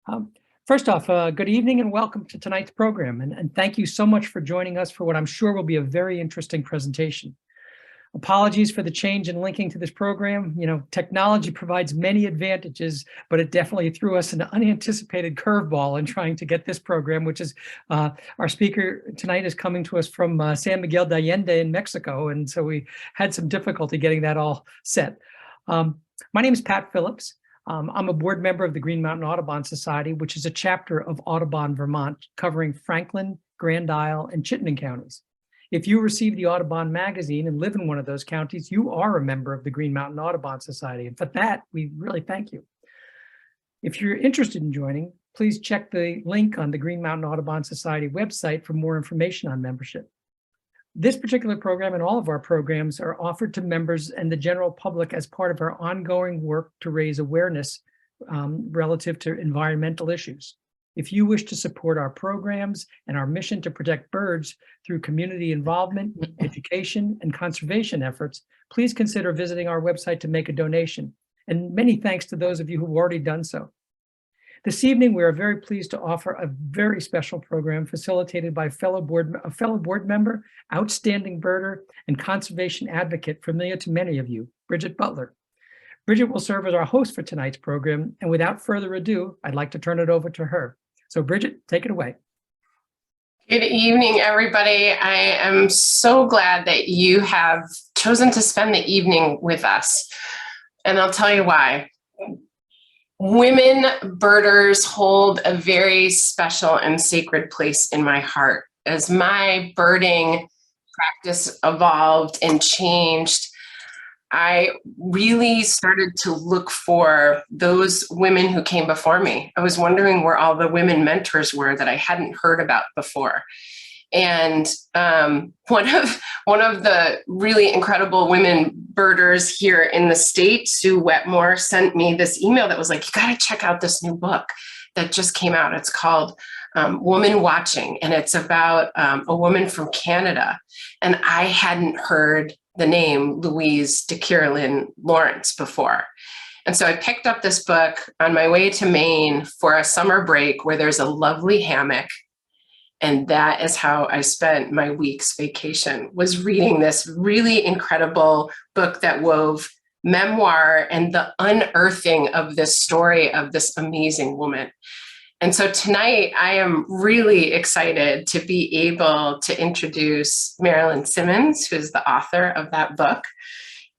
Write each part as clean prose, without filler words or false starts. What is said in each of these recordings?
Um, First off, good evening and welcome to tonight's program. And thank you so much for joining us for what I'm sure will be a very interesting presentation. Apologies for the change in linking to this program. You know, technology provides many advantages, but it definitely threw us an unanticipated curveball in trying to get this program, which is our speaker tonight is coming to us from San Miguel de Allende in Mexico. And so we had some difficulty getting that all set. My name is Pat Phillips. I'm a board member of the Green Mountain Audubon Society, which is a chapter of Audubon, Vermont, covering Franklin, Grand Isle, and Chittenden counties. If you receive the Audubon magazine and live in one of those counties, you are a member of the Green Mountain Audubon Society. And for that, we really thank you. If you're interested in joining, please check the link on the Green Mountain Audubon Society website for more information on membership. This particular program and all of our programs are offered to members and the general public as part of our ongoing work to raise awareness relative to environmental issues. If you wish to support our programs and our mission to protect birds through community involvement, education, and conservation efforts, please consider visiting our website to make a donation. And many thanks to those of you who've already done so. This evening, we are very pleased to offer a very special program facilitated by a fellow board member, outstanding birder, and conservation advocate familiar to many of you, Bridget Butler. Bridget will serve as our host for tonight's program, and without further ado, I'd like to turn it over to her. So Bridget, take it away. Good evening, everybody. I am so glad that you have chosen to spend the evening with us, and I'll tell you why. Women birders hold a very special and sacred place in my heart. As my birding practice evolved and changed, I really started to look for those women who came before me. I was wondering where all the women mentors were that I hadn't heard about before. And one of the really incredible women birders here in the States, Sue Wetmore, sent me this email that was like, you got to check out this new book that just came out. It's called Woman Watching, and it's about a woman from Canada. And I hadn't heard the name Louise de Kiriline Lawrence before. And so I picked up this book on my way to Maine for a summer break where there's a lovely hammock. And that is how I spent my week's vacation, was reading this really incredible book that wove memoir and the unearthing of this story of this amazing woman. And so tonight, I am really excited to be able to introduce Merilyn Simonds, who's the author of that book.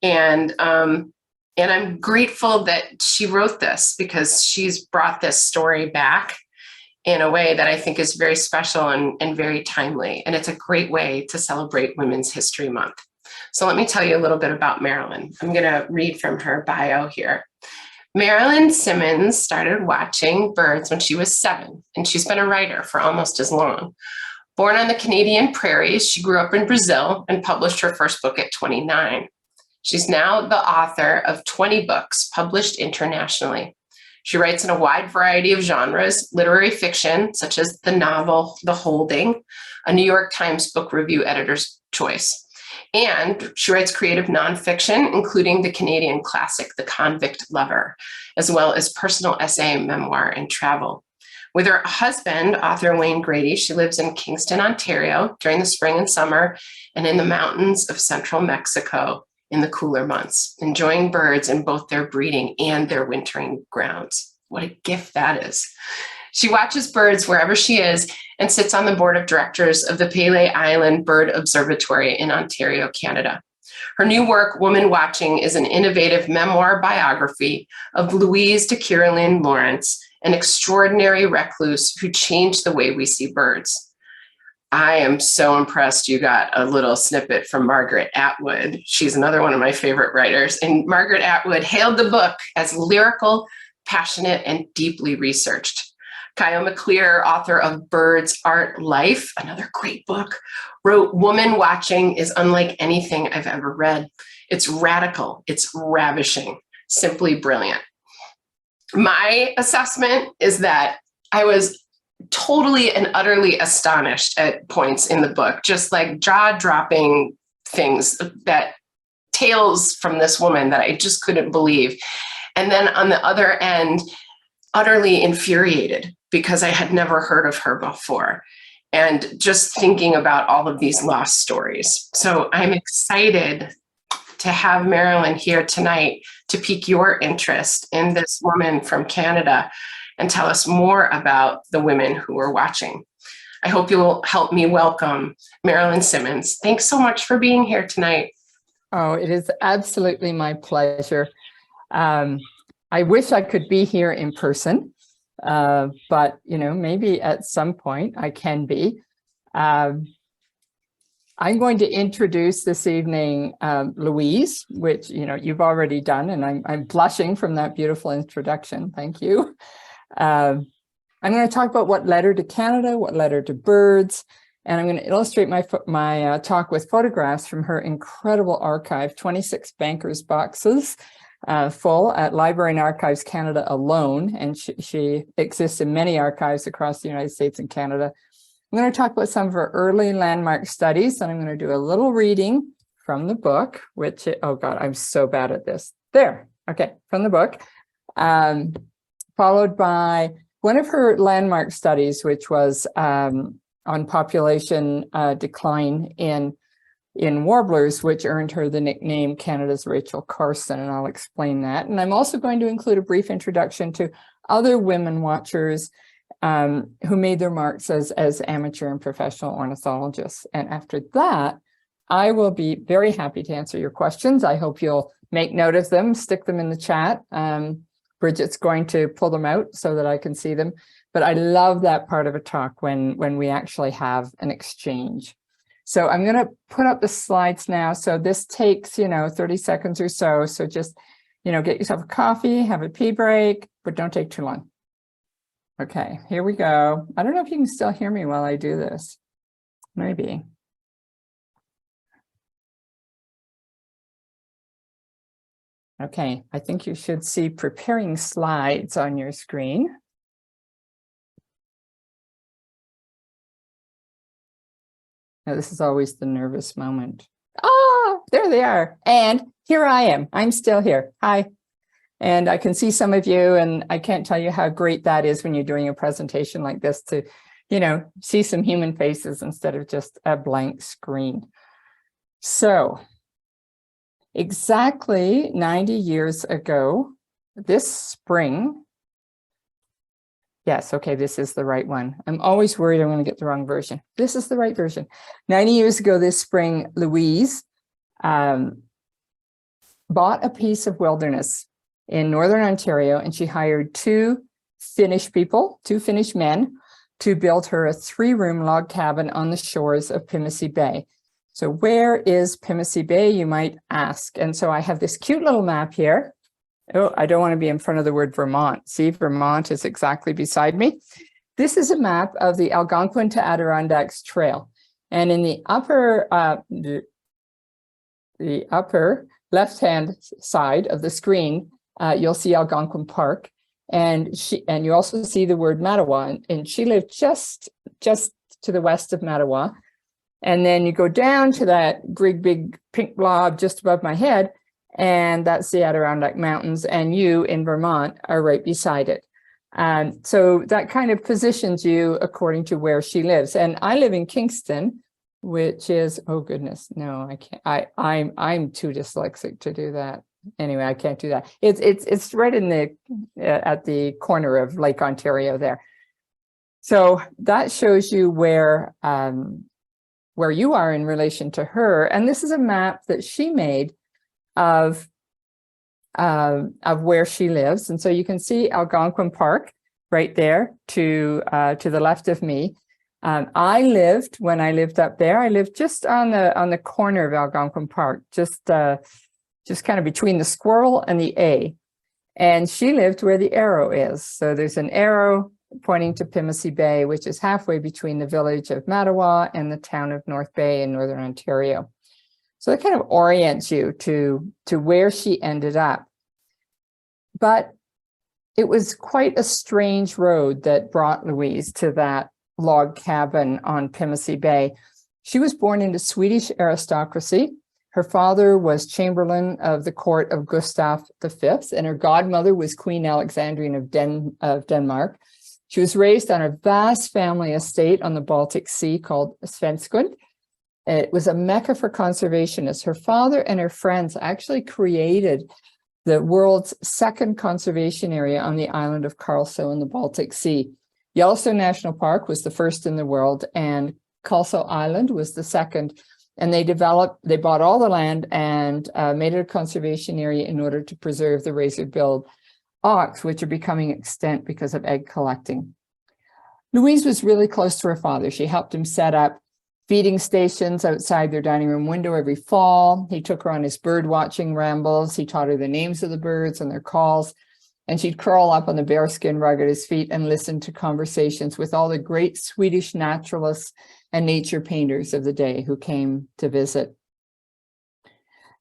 And I'm grateful that she wrote this because she's brought this story back in a way that I think is very special and very timely. And it's a great way to celebrate Women's History Month. So let me tell you a little bit about Merilyn. I'm going to read from her bio here. Merilyn Simonds started watching birds when she was 7, and she's been a writer for almost as long. Born on the Canadian prairies, she grew up in Brazil and published her first book at 29. She's now the author of 20 books published internationally. She writes in a wide variety of genres, literary fiction, such as the novel The Holding, a New York Times Book Review Editor's Choice. And she writes creative nonfiction, including the Canadian classic, The Convict Lover, as well as personal essay, memoir, and travel. With her husband, author Wayne Grady, she lives in Kingston, Ontario during the spring and summer, and in the mountains of central Mexico in the cooler months, enjoying birds in both their breeding and their wintering grounds. What a gift that is. She watches birds wherever she is and sits on the board of directors of the Pele Island Bird Observatory in Ontario, Canada. Her new work, Woman Watching, is an innovative memoir biography of Louise de Kiriline Lawrence, an extraordinary recluse who changed the way we see birds. I am so impressed you got a little snippet from Margaret Atwood. She's another one of my favorite writers. And Margaret Atwood hailed the book as lyrical, passionate, and deeply researched. Kyle McClear, author of Birds, Art, Life, another great book, wrote, Woman Watching is unlike anything I've ever read. It's radical, it's ravishing, simply brilliant. My assessment is that I was totally and utterly astonished at points in the book, just like jaw-dropping things, that tales from this woman that I just couldn't believe. And then on the other end, utterly infuriated because I had never heard of her before. And just thinking about all of these lost stories. So I'm excited to have Merilyn here tonight to pique your interest in this woman from Canada and tell us more about the women who are watching. I hope you will help me welcome Merilyn Simonds. Thanks so much for being here tonight. Oh, it is absolutely my pleasure. I wish I could be here in person, but maybe at some point I can be. I'm going to introduce this evening Louise, which you've already done, and I'm blushing from that beautiful introduction. Thank you. I'm going to talk about what led her to Canada, what led her to birds, and I'm going to illustrate my talk with photographs from her incredible archive, 26 bankers boxes full at Library and Archives Canada alone, and she exists in many archives across the United States and Canada. I'm going to talk about some of her early landmark studies, and I'm going to do a little reading from the book, which, oh God, I'm so bad at this. There, okay, from the book, followed by one of her landmark studies, which was on population decline in warblers, which earned her the nickname Canada's Rachel Carson, and I'll explain that. And I'm also going to include a brief introduction to other women watchers who made their marks as amateur and professional ornithologists. And after that, I will be very happy to answer your questions. I hope you'll make note of them, stick them in the chat. Bridget's going to pull them out so that I can see them. But I love that part of a talk when we actually have an exchange. So I'm going to put up the slides now. So this takes, 30 seconds or so. So just, get yourself a coffee, have a pee break, but don't take too long. Okay, here we go. I don't know if you can still hear me while I do this. Maybe. Okay, I think you should see preparing slides on your screen. Now, this is always the nervous moment. Ah, there they are. And here I am. I'm still here. Hi. And I can see some of you, and I can't tell you how great that is when you're doing a presentation like this to, see some human faces instead of just a blank screen. So exactly 90 years ago, this spring, yes, okay, this is the right one. I'm always worried I'm going to get the wrong version. This is the right version. 90 years ago this spring, Louise bought a piece of wilderness in Northern Ontario, and she hired two Finnish men, to build her a 3-room log cabin on the shores of Pimisi Bay. So where is Pimisi Bay, you might ask? And so I have this cute little map here. Oh, I don't want to be in front of the word Vermont. See, Vermont is exactly beside me. This is a map of the Algonquin to Adirondacks Trail. And in the upper left-hand side of the screen, you'll see Algonquin Park. And you also see the word Mattawa. And she lived just to the west of Mattawa. And then you go down to that big pink blob just above my head, and that's the Adirondack Mountains, and you in Vermont are right beside it. So that kind of positions you according to where she lives. And I live in Kingston, which is, oh goodness, no, I can't. I'm too dyslexic to do that. Anyway, I can't do that. It's right in the at the corner of Lake Ontario there. So that shows you where you are in relation to her. And this is a map that she made of where she lives. And so you can see Algonquin Park right there to the left of me. When I lived up there, I lived just on the corner of Algonquin Park, just kind of between the squirrel and the A. And she lived where the arrow is. So there's an arrow pointing to Pimisi Bay, which is halfway between the village of Mattawa and the town of North Bay in Northern Ontario. So that kind of orients you to where she ended up. But it was quite a strange road that brought Louise to that log cabin on Pimisi Bay. She was born into Swedish aristocracy. Her father was Chamberlain of the court of Gustav V, and her godmother was Queen Alexandrine of Denmark. She was raised on a vast family estate on the Baltic Sea called Svenskund. It was a mecca for conservationists. Her father and her friends actually created the world's second conservation area on the island of Carson in the Baltic Sea. Yellowstone National Park was the first in the world, and Carson Island was the second. And they bought all the land and made it a conservation area in order to preserve the razor-billed ox, which are becoming extinct because of egg collecting. Louise was really close to her father. She helped him set up feeding stations outside their dining room window every fall. He took her on his bird watching rambles. He taught her the names of the birds and their calls. And she'd curl up on the bearskin rug at his feet and listen to conversations with all the great Swedish naturalists and nature painters of the day who came to visit.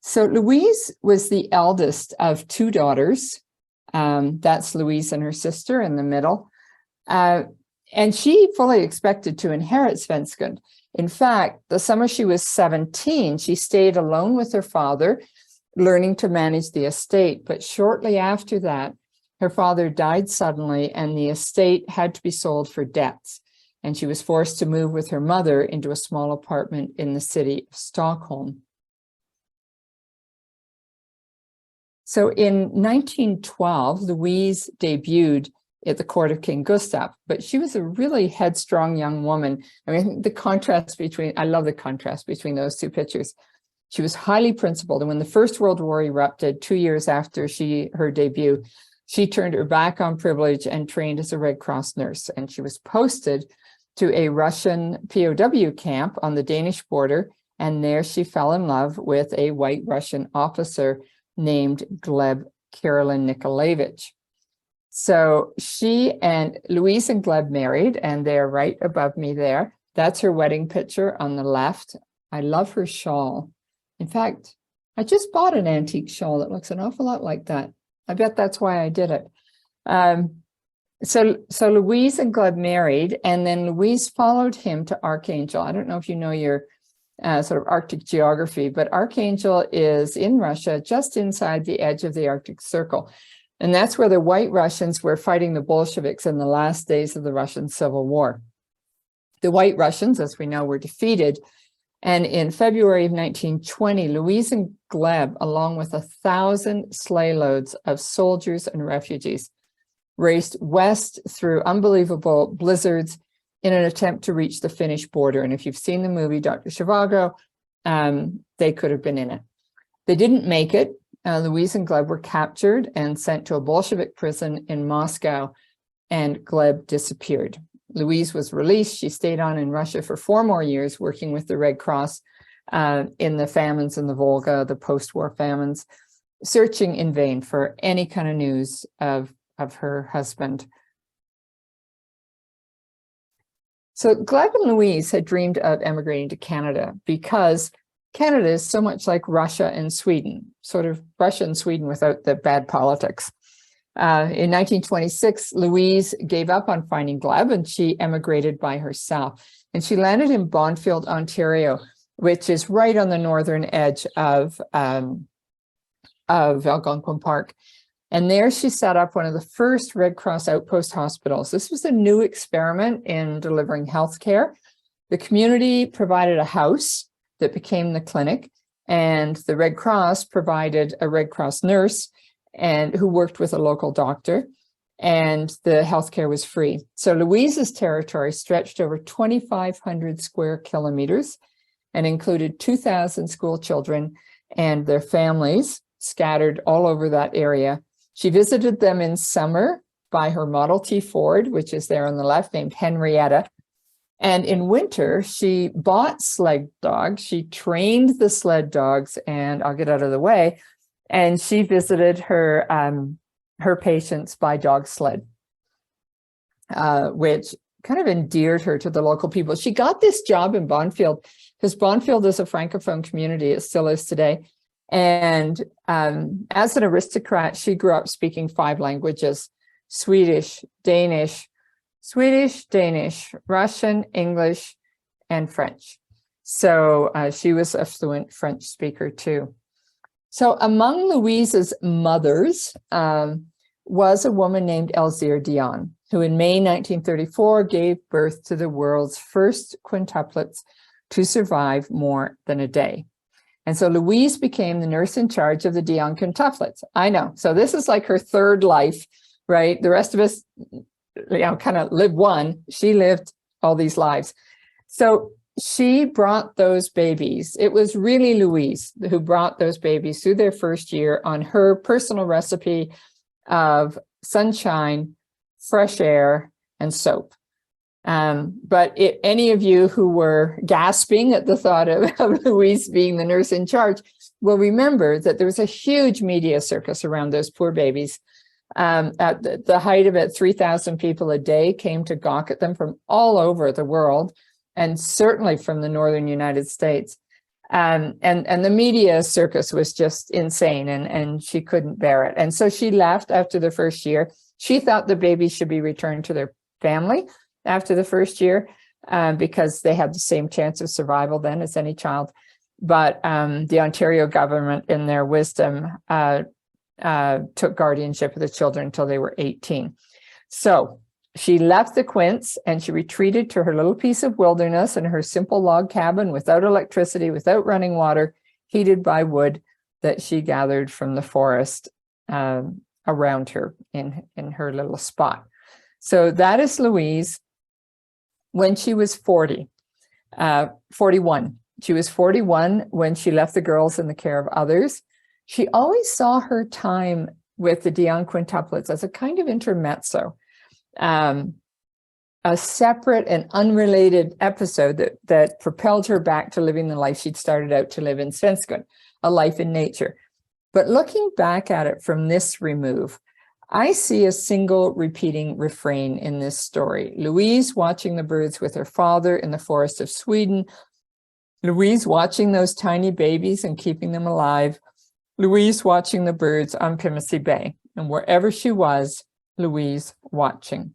So Louise was the eldest of two daughters. That's Louise and her sister in the middle. And she fully expected to inherit Svenskund. In fact, the summer she was 17, she stayed alone with her father, learning to manage the estate. But shortly after that, her father died suddenly and the estate had to be sold for debts. And she was forced to move with her mother into a small apartment in the city of Stockholm. So in 1912, Louise debuted at the court of King Gustav, but she was a really headstrong young woman. I mean, I love the contrast between those two pictures. She was highly principled, and when the First World War erupted 2 years after her debut, she turned her back on privilege and trained as a Red Cross nurse, and she was posted to a Russian POW camp on the Danish border, and there she fell in love with a white Russian officer named Gleb Kiriline Nikolaevich. So Louise and Gleb married, and they're right above me there. That's her wedding picture on the left. I love her shawl. In fact, I just bought an antique shawl that looks an awful lot like that. I bet that's why I did it. So Louise and Gleb married, and then Louise followed him to Archangel. I don't know if you know your sort of Arctic geography, but Archangel is in Russia, just inside the edge of the Arctic Circle. And that's where the White Russians were fighting the Bolsheviks in the last days of the Russian Civil War. The White Russians, as we know, were defeated. And in February of 1920, Louise and Gleb, along with 1,000 sleigh loads of soldiers and refugees, raced west through unbelievable blizzards in an attempt to reach the Finnish border. And if you've seen the movie Dr. Zhivago, they could have been in it. They didn't make it. Louise and Gleb were captured and sent to a Bolshevik prison in Moscow, and Gleb disappeared. Louise was released. She stayed on in Russia for 4 more years, working with the Red Cross in the famines in the Volga, the post-war famines, searching in vain for any kind of news of her husband. So Gleb and Louise had dreamed of emigrating to Canada because Canada is so much like Russia and Sweden, sort of Russia and Sweden without the bad politics. In 1926, Louise gave up on finding Gleb and she emigrated by herself. And she landed in Bonfield, Ontario, which is right on the northern edge of Algonquin Park. And there she set up one of the first Red Cross outpost hospitals. This was a new experiment in delivering healthcare. The community provided a house that became the clinic, and the Red Cross provided a Red Cross nurse and who worked with a local doctor, and the healthcare was free. So Louise's territory stretched over 2,500 square kilometers and included 2,000 school children and their families scattered all over that area. She visited them in summer by her Model T Ford, which is there on the left, named Henrietta. And in winter, she bought sled dogs. She trained the sled dogs, and I'll get out of the way. And she visited her patients by dog sled, which kind of endeared her to the local people. She got this job in Bonfield because Bonfield is a Francophone community. It still is today. And as an aristocrat, she grew up speaking 5 languages: Swedish, Danish, Russian, English, and French. So she was a fluent French speaker too. So among Louise's mothers was a woman named Elzire Dion, who in May 1934 gave birth to the world's first quintuplets to survive more than a day. And so Louise became the nurse in charge of the Dion quintuplets. I know. So this is like her third life, right? The rest of us, kind of lived one. She lived all these lives. So she brought those babies. It was really Louise who brought those babies through their first year on her personal recipe of sunshine, fresh air, and soap. But any of you who were gasping at the thought of Louise being the nurse in charge will remember that there was a huge media circus around those poor babies. At the height of it, 3,000 people a day came to gawk at them from all over the world, and certainly from the northern United States. And the media circus was just insane, and she couldn't bear it. And so she left after the first year. She thought the babies should be returned to their family after the first year because they had the same chance of survival then as any child. But the Ontario government, in their wisdom, took guardianship of the children until they were 18. So she left the Quints and she retreated to her little piece of wilderness in her simple log cabin without electricity, without running water, heated by wood that she gathered from the forest around her in her little spot. So that is Louise when she was 41. She was 41 when she left the girls in the care of others. She always saw her time with the Dion quintuplets as a kind of intermezzo, a separate and unrelated episode that propelled her back to living the life she'd started out to live in Svensken, a life in nature. But looking back at it from this remove, I see a single repeating refrain in this story. Louise watching the birds with her father in the forest of Sweden. Louise watching those tiny babies and keeping them alive. Louise watching the birds on Pimsey Bay. And wherever she was, Louise watching.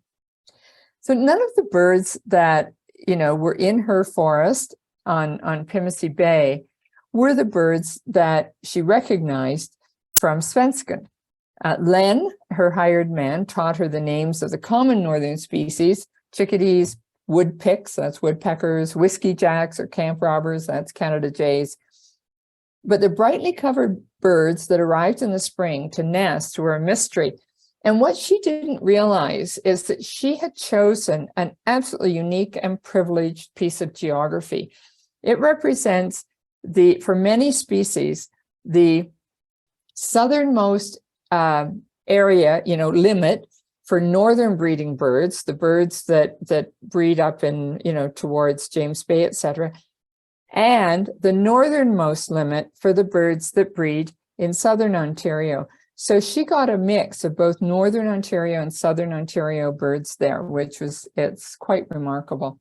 So none of the birds that, were in her forest on Pimsey Bay were the birds that she recognized from Svensken. Len, her hired man, taught her the names of the common northern species: chickadees, woodpicks, that's woodpeckers, whiskey jacks or camp robbers, that's Canada jays. But the brightly covered birds that arrived in the spring to nest were a mystery. And what she didn't realize is that she had chosen an absolutely unique and privileged piece of geography. It represents for many species, the southernmost area, limit for northern breeding birds, the birds that breed up in, towards James Bay, etc., and the northernmost limit for the birds that breed in southern Ontario. So she got a mix of both northern Ontario and southern Ontario birds there, it's quite remarkable.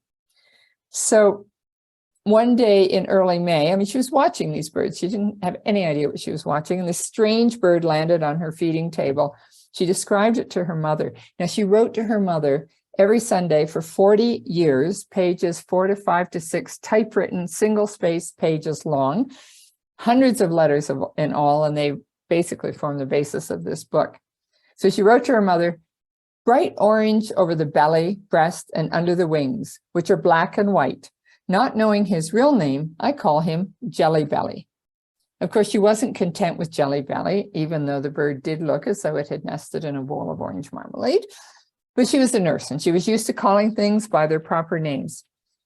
So one day in early May, she was watching these birds. She didn't have any idea what she was watching. And this strange bird landed on her feeding table. She described it to her mother. Now, she wrote to her mother every Sunday for 40 years, pages 4 to 5 to 6, typewritten, single-spaced pages long, hundreds of letters in all, and they basically form the basis of this book. So she wrote to her mother, "Bright orange over the belly, breast, and under the wings, which are black and white. Not knowing his real name, I call him Jelly Belly." Of course, she wasn't content with Jelly Belly, even though the bird did look as though it had nested in a bowl of orange marmalade. But she was a nurse, and she was used to calling things by their proper names.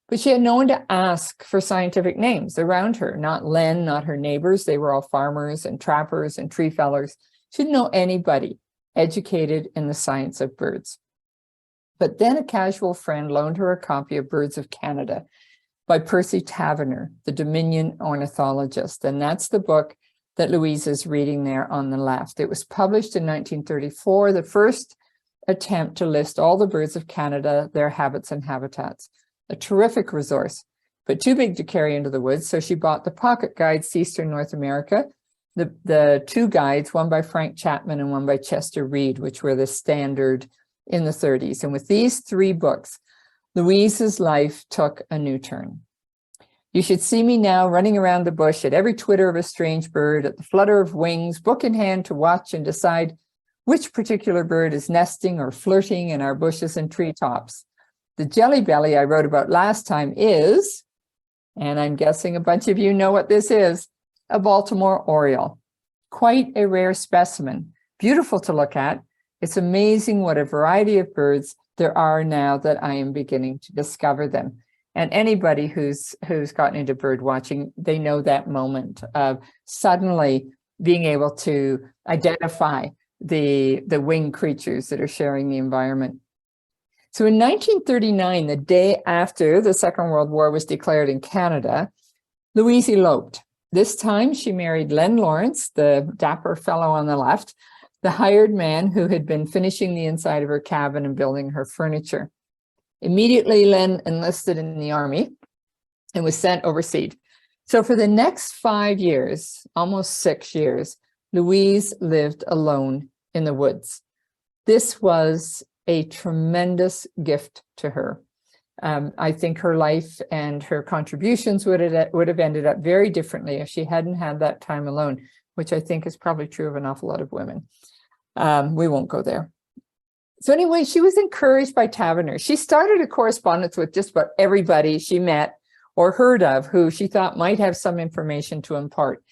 But she had no one to ask for scientific names around her, not Len, not her neighbors. They were all farmers and trappers and tree fellers. She didn't know anybody educated in the science of birds. But then a casual friend loaned her a copy of Birds of Canada by Percy Taverner, the Dominion ornithologist. And that's the book that Louise is reading there on the left. It was published in 1934, the first attempt to list all the birds of Canada, their habits and habitats. A terrific resource, but too big to carry into the woods. So she bought the pocket guide, Eastern North America, the two guides, one by Frank Chapman and one by Chester Reed, which were the standard in the 30s. And with these three books, Louise's life took a new turn. You should see me now running around the bush at every twitter of a strange bird, at the flutter of wings, book in hand to watch and decide which particular bird is nesting or flirting in our bushes and treetops. The jelly belly I wrote about last time is, and I'm guessing a bunch of you know what this is, a Baltimore oriole. Quite a rare specimen, beautiful to look at. It's amazing what a variety of birds there are now that I am beginning to discover them. And anybody who's gotten into bird watching, they know that moment of suddenly being able to identify the winged creatures that are sharing the environment. So in 1939, the day after the Second World War was declared in Canada, Louise eloped. This time she married Len Lawrence, the dapper fellow on the left, the hired man who had been finishing the inside of her cabin and building her furniture. Immediately, Len enlisted in the army and was sent overseas. So for the next 5 years, almost 6 years, Louise lived alone in the woods. This was a tremendous gift to her. I think her life and her contributions would have ended up very differently if she hadn't had that time alone, which I think is probably true of an awful lot of women. We won't go there. So anyway, she was encouraged by Taverner. She started a correspondence with just about everybody she met or heard of who she thought might have some information to impart.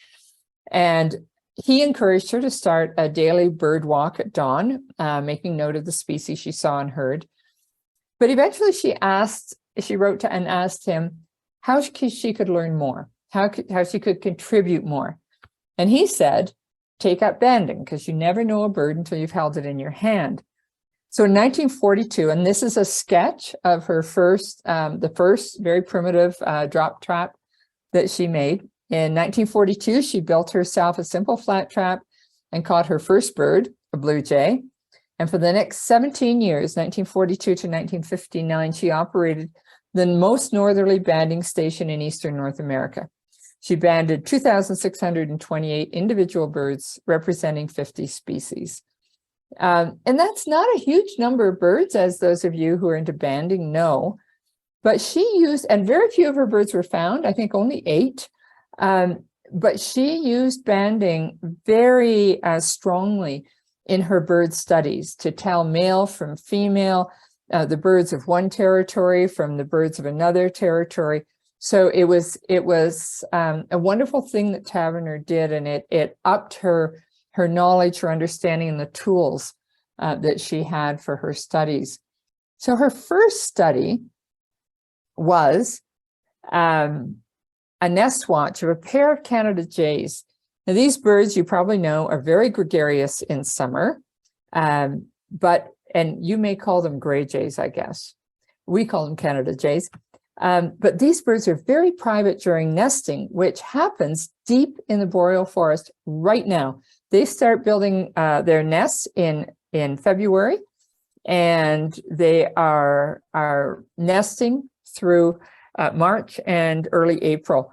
And he encouraged her to start a daily bird walk at dawn, making note of the species she saw and heard. But eventually she wrote to and asked him how she could learn more, how she could contribute more. And he said, take up banding, because you never know a bird until you've held it in your hand. So in 1942, and this is a sketch of her the first very primitive drop trap that she made. In 1942, she built herself a simple flat trap and caught her first bird, a blue jay. And for the next 17 years, 1942 to 1959, she operated the most northerly banding station in Eastern North America. She banded 2,628 individual birds representing 50 species. And that's not a huge number of birds, as those of you who are into banding know, but she used, and very few of her birds were found, I think only 8, but she used banding very strongly in her bird studies to tell male from female, the birds of one territory from the birds of another territory. So it was a wonderful thing that Taverner did, and it upped her knowledge, her understanding, and the tools that she had for her studies. So her first study was a nest watch of a pair of Canada jays. Now, these birds, you probably know, are very gregarious in summer, and you may call them gray jays, I guess. We call them Canada jays. But these birds are very private during nesting, which happens deep in the boreal forest right now. They start building their nests in February, and they are nesting through March and early April.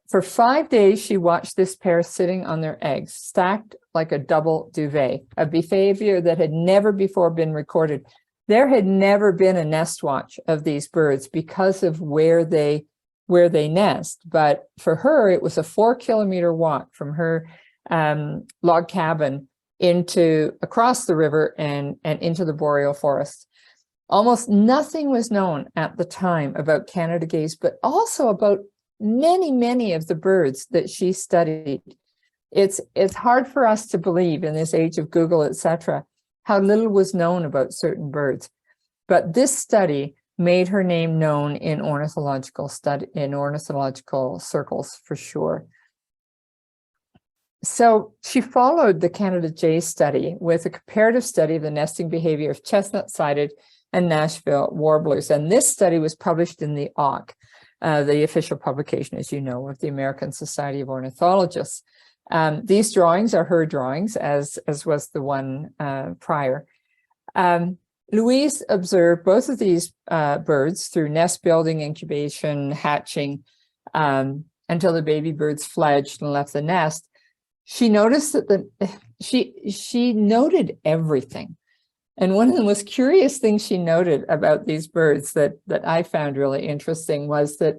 For 5 days, she watched this pair sitting on their eggs, stacked like a double duvet, a behavior that had never before been recorded. There had never been a nest watch of these birds because of where they nest. But for her, it was a 4-kilometer walk from her log cabin across the river and into the boreal forest. Almost nothing was known at the time about Canada geese, but also about many of the birds that she studied. It's hard for us to believe in this age of Google, etc., how little was known about certain birds. But this study made her name known in ornithological circles for sure. So she followed the Canada jay study with a comparative study of the nesting behavior of chestnut-sided and Nashville warblers. And this study was published in the AUK, the official publication, as you know, of the American Society of Ornithologists. These drawings are her drawings, as was the one prior. Louise observed both of these birds through nest building, incubation, hatching, until the baby birds fledged and left the nest. She noticed that she noted everything. And one of the most curious things she noted about these birds that I found really interesting was that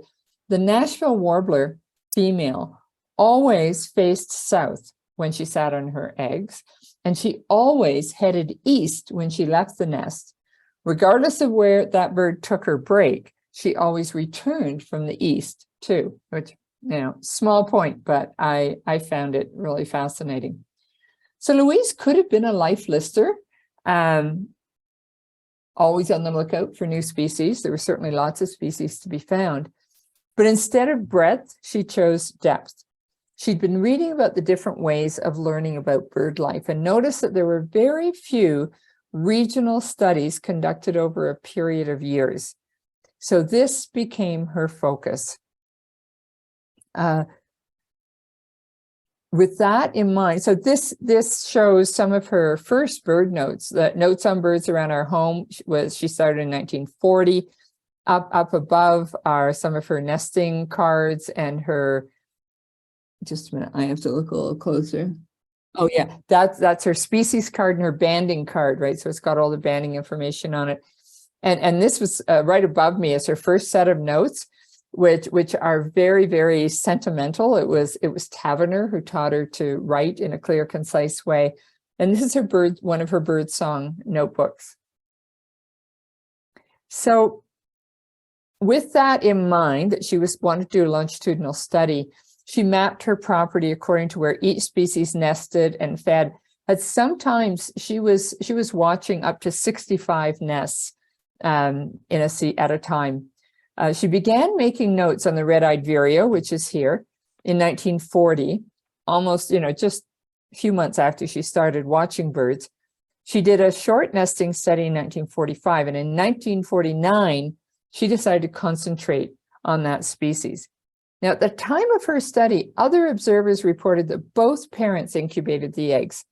The Nashville warbler female always faced south when she sat on her eggs, and she always headed east when she left the nest. Regardless of where that bird took her break, she always returned from the east too, which, small point, but I found it really fascinating. So Louise could have been a life lister, always on the lookout for new species. There were certainly lots of species to be found. But instead of breadth, she chose depth. She'd been reading about the different ways of learning about bird life and noticed that there were very few regional studies conducted over a period of years. So this became her focus. With that in mind, so this shows some of her first bird notes. The notes on birds around our home she started in 1940. Up above are some of her nesting cards and her, just a minute, I have to look a little closer. Oh yeah, that's her species card and her banding card, right? So it's got all the banding information on it. And this was right above me is her first set of notes, which are very, very sentimental. It was Taverner who taught her to write in a clear, concise way. And this is one of her bird song notebooks. So with that in mind, that she wanted to do a longitudinal study, she mapped her property according to where each species nested and fed. But sometimes she was watching up to 65 nests at a time. She began making notes on the red-eyed vireo, which is here, in 1940, almost, just a few months after she started watching birds. She did a short nesting study in 1945, and in 1949, she decided to concentrate on that species. Now, at the time of her study, other observers reported that both parents incubated the eggs.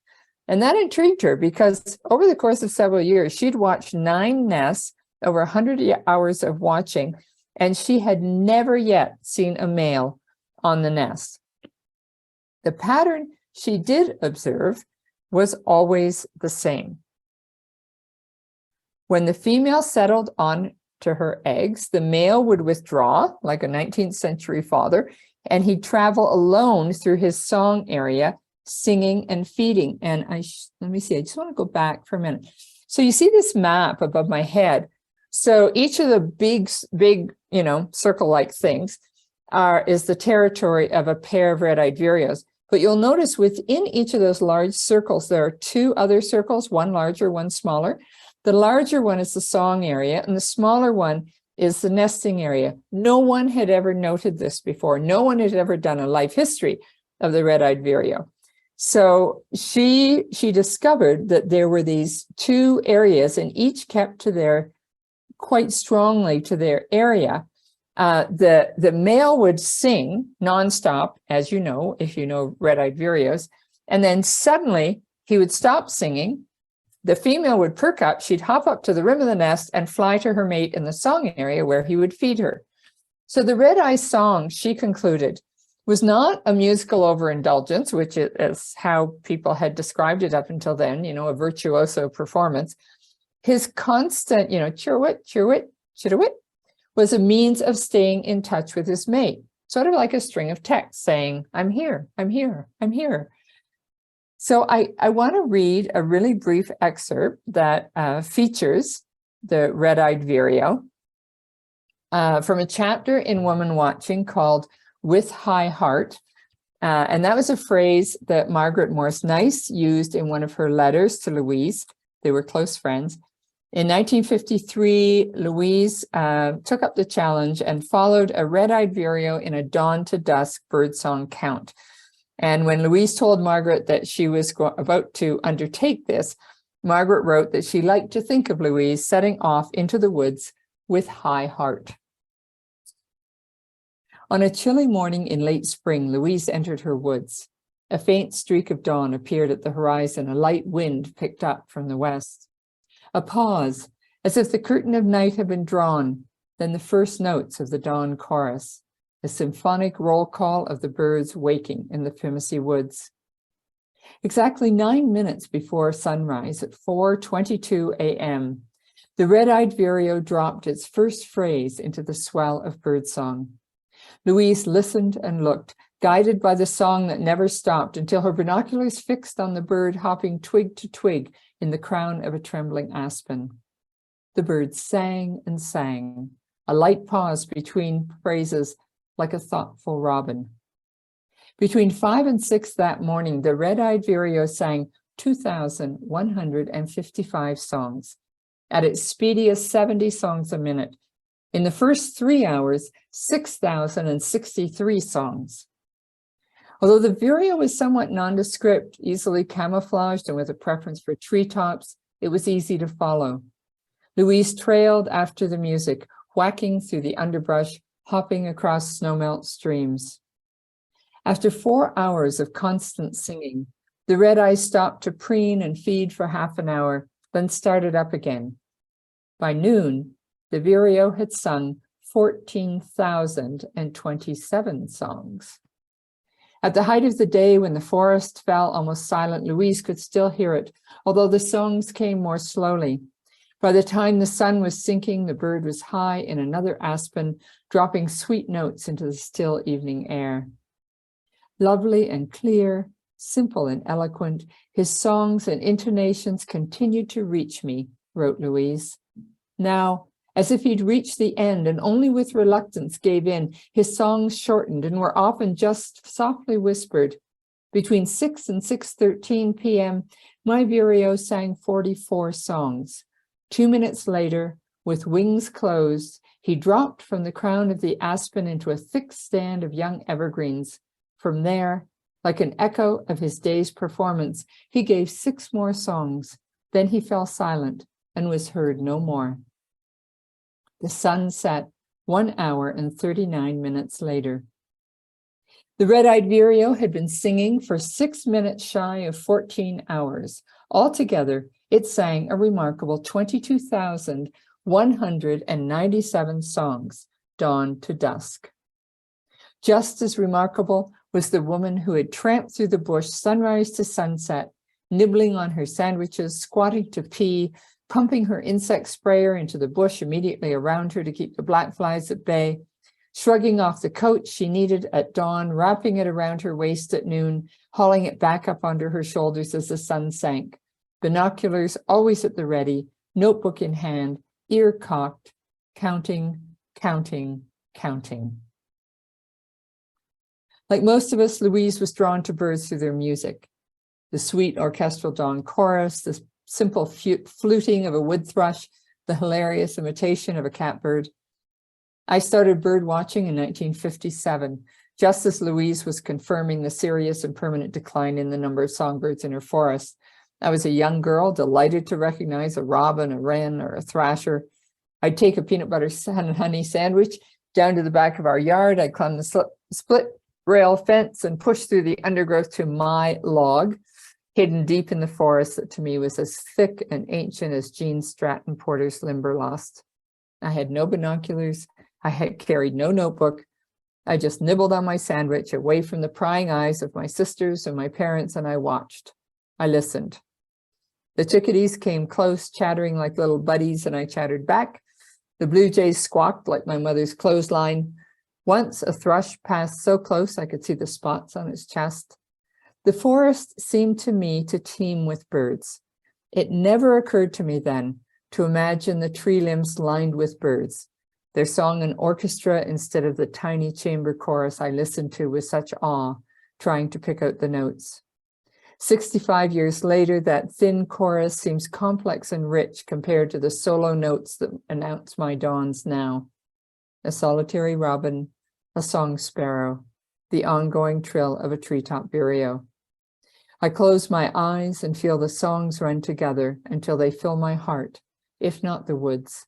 And that intrigued her because over the course of several years, she'd watched 9 nests, over 100 hours of watching, and she had never yet seen a male on the nest. The pattern she did observe was always the same. When the female settled on to her eggs, the male would withdraw like a 19th century father, and he'd travel alone through his song area, singing and feeding. And let me see, I just want to go back for a minute. So you see this map above my head. So each of the big, circle-like things is the territory of a pair of red-eyed vireos. But you'll notice within each of those large circles, there are 2 other circles, one larger, one smaller. The larger one is the song area, and the smaller one is the nesting area. No one had ever noted this before. No one had ever done a life history of the red-eyed vireo. So she discovered that there were these 2 areas, and each kept quite strongly to their area. The male would sing nonstop, as you know, if you know red-eyed vireos, and then suddenly he would stop singing. The female would perk up, she'd hop up to the rim of the nest and fly to her mate in the song area where he would feed her. So the red-eye song, she concluded, was not a musical overindulgence, which is how people had described it up until then, a virtuoso performance. His constant, chirwit, chirwit, chirwit, was a means of staying in touch with his mate, sort of like a string of text saying, I'm here, I'm here, I'm here. So I want to read a really brief excerpt that features the red-eyed vireo from a chapter in Woman Watching called With High Heart. And that was a phrase that Margaret Morse Nice used in one of her letters to Louise. They were close friends. In 1953, Louise took up the challenge and followed a red-eyed vireo in a dawn to dusk birdsong count. And when Louise told Margaret that she was about to undertake this, Margaret wrote that she liked to think of Louise setting off into the woods with high heart. On a chilly morning in late spring, Louise entered her woods. A faint streak of dawn appeared at the horizon. A light wind picked up from the west. A pause, as if the curtain of night had been drawn, then the first notes of the dawn chorus, a symphonic roll call of the birds waking in the Fimacy woods. Exactly 9 minutes before sunrise at 4:22 a.m., the red-eyed vireo dropped its first phrase into the swell of birdsong. Louise listened and looked, guided by the song that never stopped until her binoculars fixed on the bird hopping twig to twig in the crown of a trembling aspen. The bird sang and sang, a light pause between phrases like a thoughtful robin. Between 5 and 6 that morning, the red-eyed vireo sang 2,155 songs, at its speediest 70 songs a minute. In the first 3 hours, 6,063 songs. Although the vireo was somewhat nondescript, easily camouflaged, and with a preference for treetops, it was easy to follow. Louise trailed after the music, whacking through the underbrush, hopping across snowmelt streams. After 4 hours of constant singing, the red-eye stopped to preen and feed for half an hour, then started up again. By noon, the vireo had sung 14,027 songs. At the height of the day, when the forest fell almost silent, Louise could still hear it, although the songs came more slowly. By the time the sun was sinking, the bird was high in another aspen, dropping sweet notes into the still evening air. Lovely and clear, simple and eloquent, his songs and intonations continued to reach me, wrote Louise. Now, as if he'd reached the end and only with reluctance gave in, his songs shortened and were often just softly whispered. Between 6 and 6:13 p.m., my vireo sang 44 songs. 2 minutes later, with wings closed, he dropped from the crown of the aspen into a thick stand of young evergreens. From there, like an echo of his day's performance, he gave 6 more songs. Then he fell silent and was heard no more. The sun set 1 hour and 39 minutes later. The red-eyed vireo had been singing for 6 minutes shy of 14 hours. Altogether, it sang a remarkable 22,197 songs, dawn to dusk. Just as remarkable was the woman who had tramped through the bush sunrise to sunset, nibbling on her sandwiches, squatting to pee, pumping her insect sprayer into the bush immediately around her to keep the black flies at bay, shrugging off the coat she needed at dawn, wrapping it around her waist at noon, hauling it back up onto her shoulders as the sun sank, binoculars always at the ready, notebook in hand, ear cocked, counting, counting, counting. Like most of us, Louise was drawn to birds through their music. The sweet orchestral dawn chorus, the simple fluting of a wood thrush, the hilarious imitation of a catbird. I started bird watching in 1957, just as Louise was confirming the serious and permanent decline in the number of songbirds in her forest. I was a young girl, delighted to recognize a robin, a wren, or a thrasher. I'd take a peanut butter and honey sandwich down to the back of our yard. I'd climb the split rail fence and push through the undergrowth to my log, hidden deep in the forest that to me was as thick and ancient as Gene Stratton Porter's Limberlost. I had no binoculars. I had carried no notebook. I just nibbled on my sandwich away from the prying eyes of my sisters and my parents, and I watched. I listened. The chickadees came close, chattering like little buddies, and I chattered back. The blue jays squawked like my mother's clothesline. Once a thrush passed so close I could see the spots on its chest. The forest seemed to me to teem with birds. It never occurred to me then to imagine the tree limbs lined with birds, their song an orchestra instead of the tiny chamber chorus I listened to with such awe, trying to pick out the notes. 65 years later, that thin chorus seems complex and rich compared to the solo notes that announce my dawns now. A solitary robin, a song sparrow, the ongoing trill of a treetop vireo. I close my eyes and feel the songs run together until they fill my heart, if not the woods,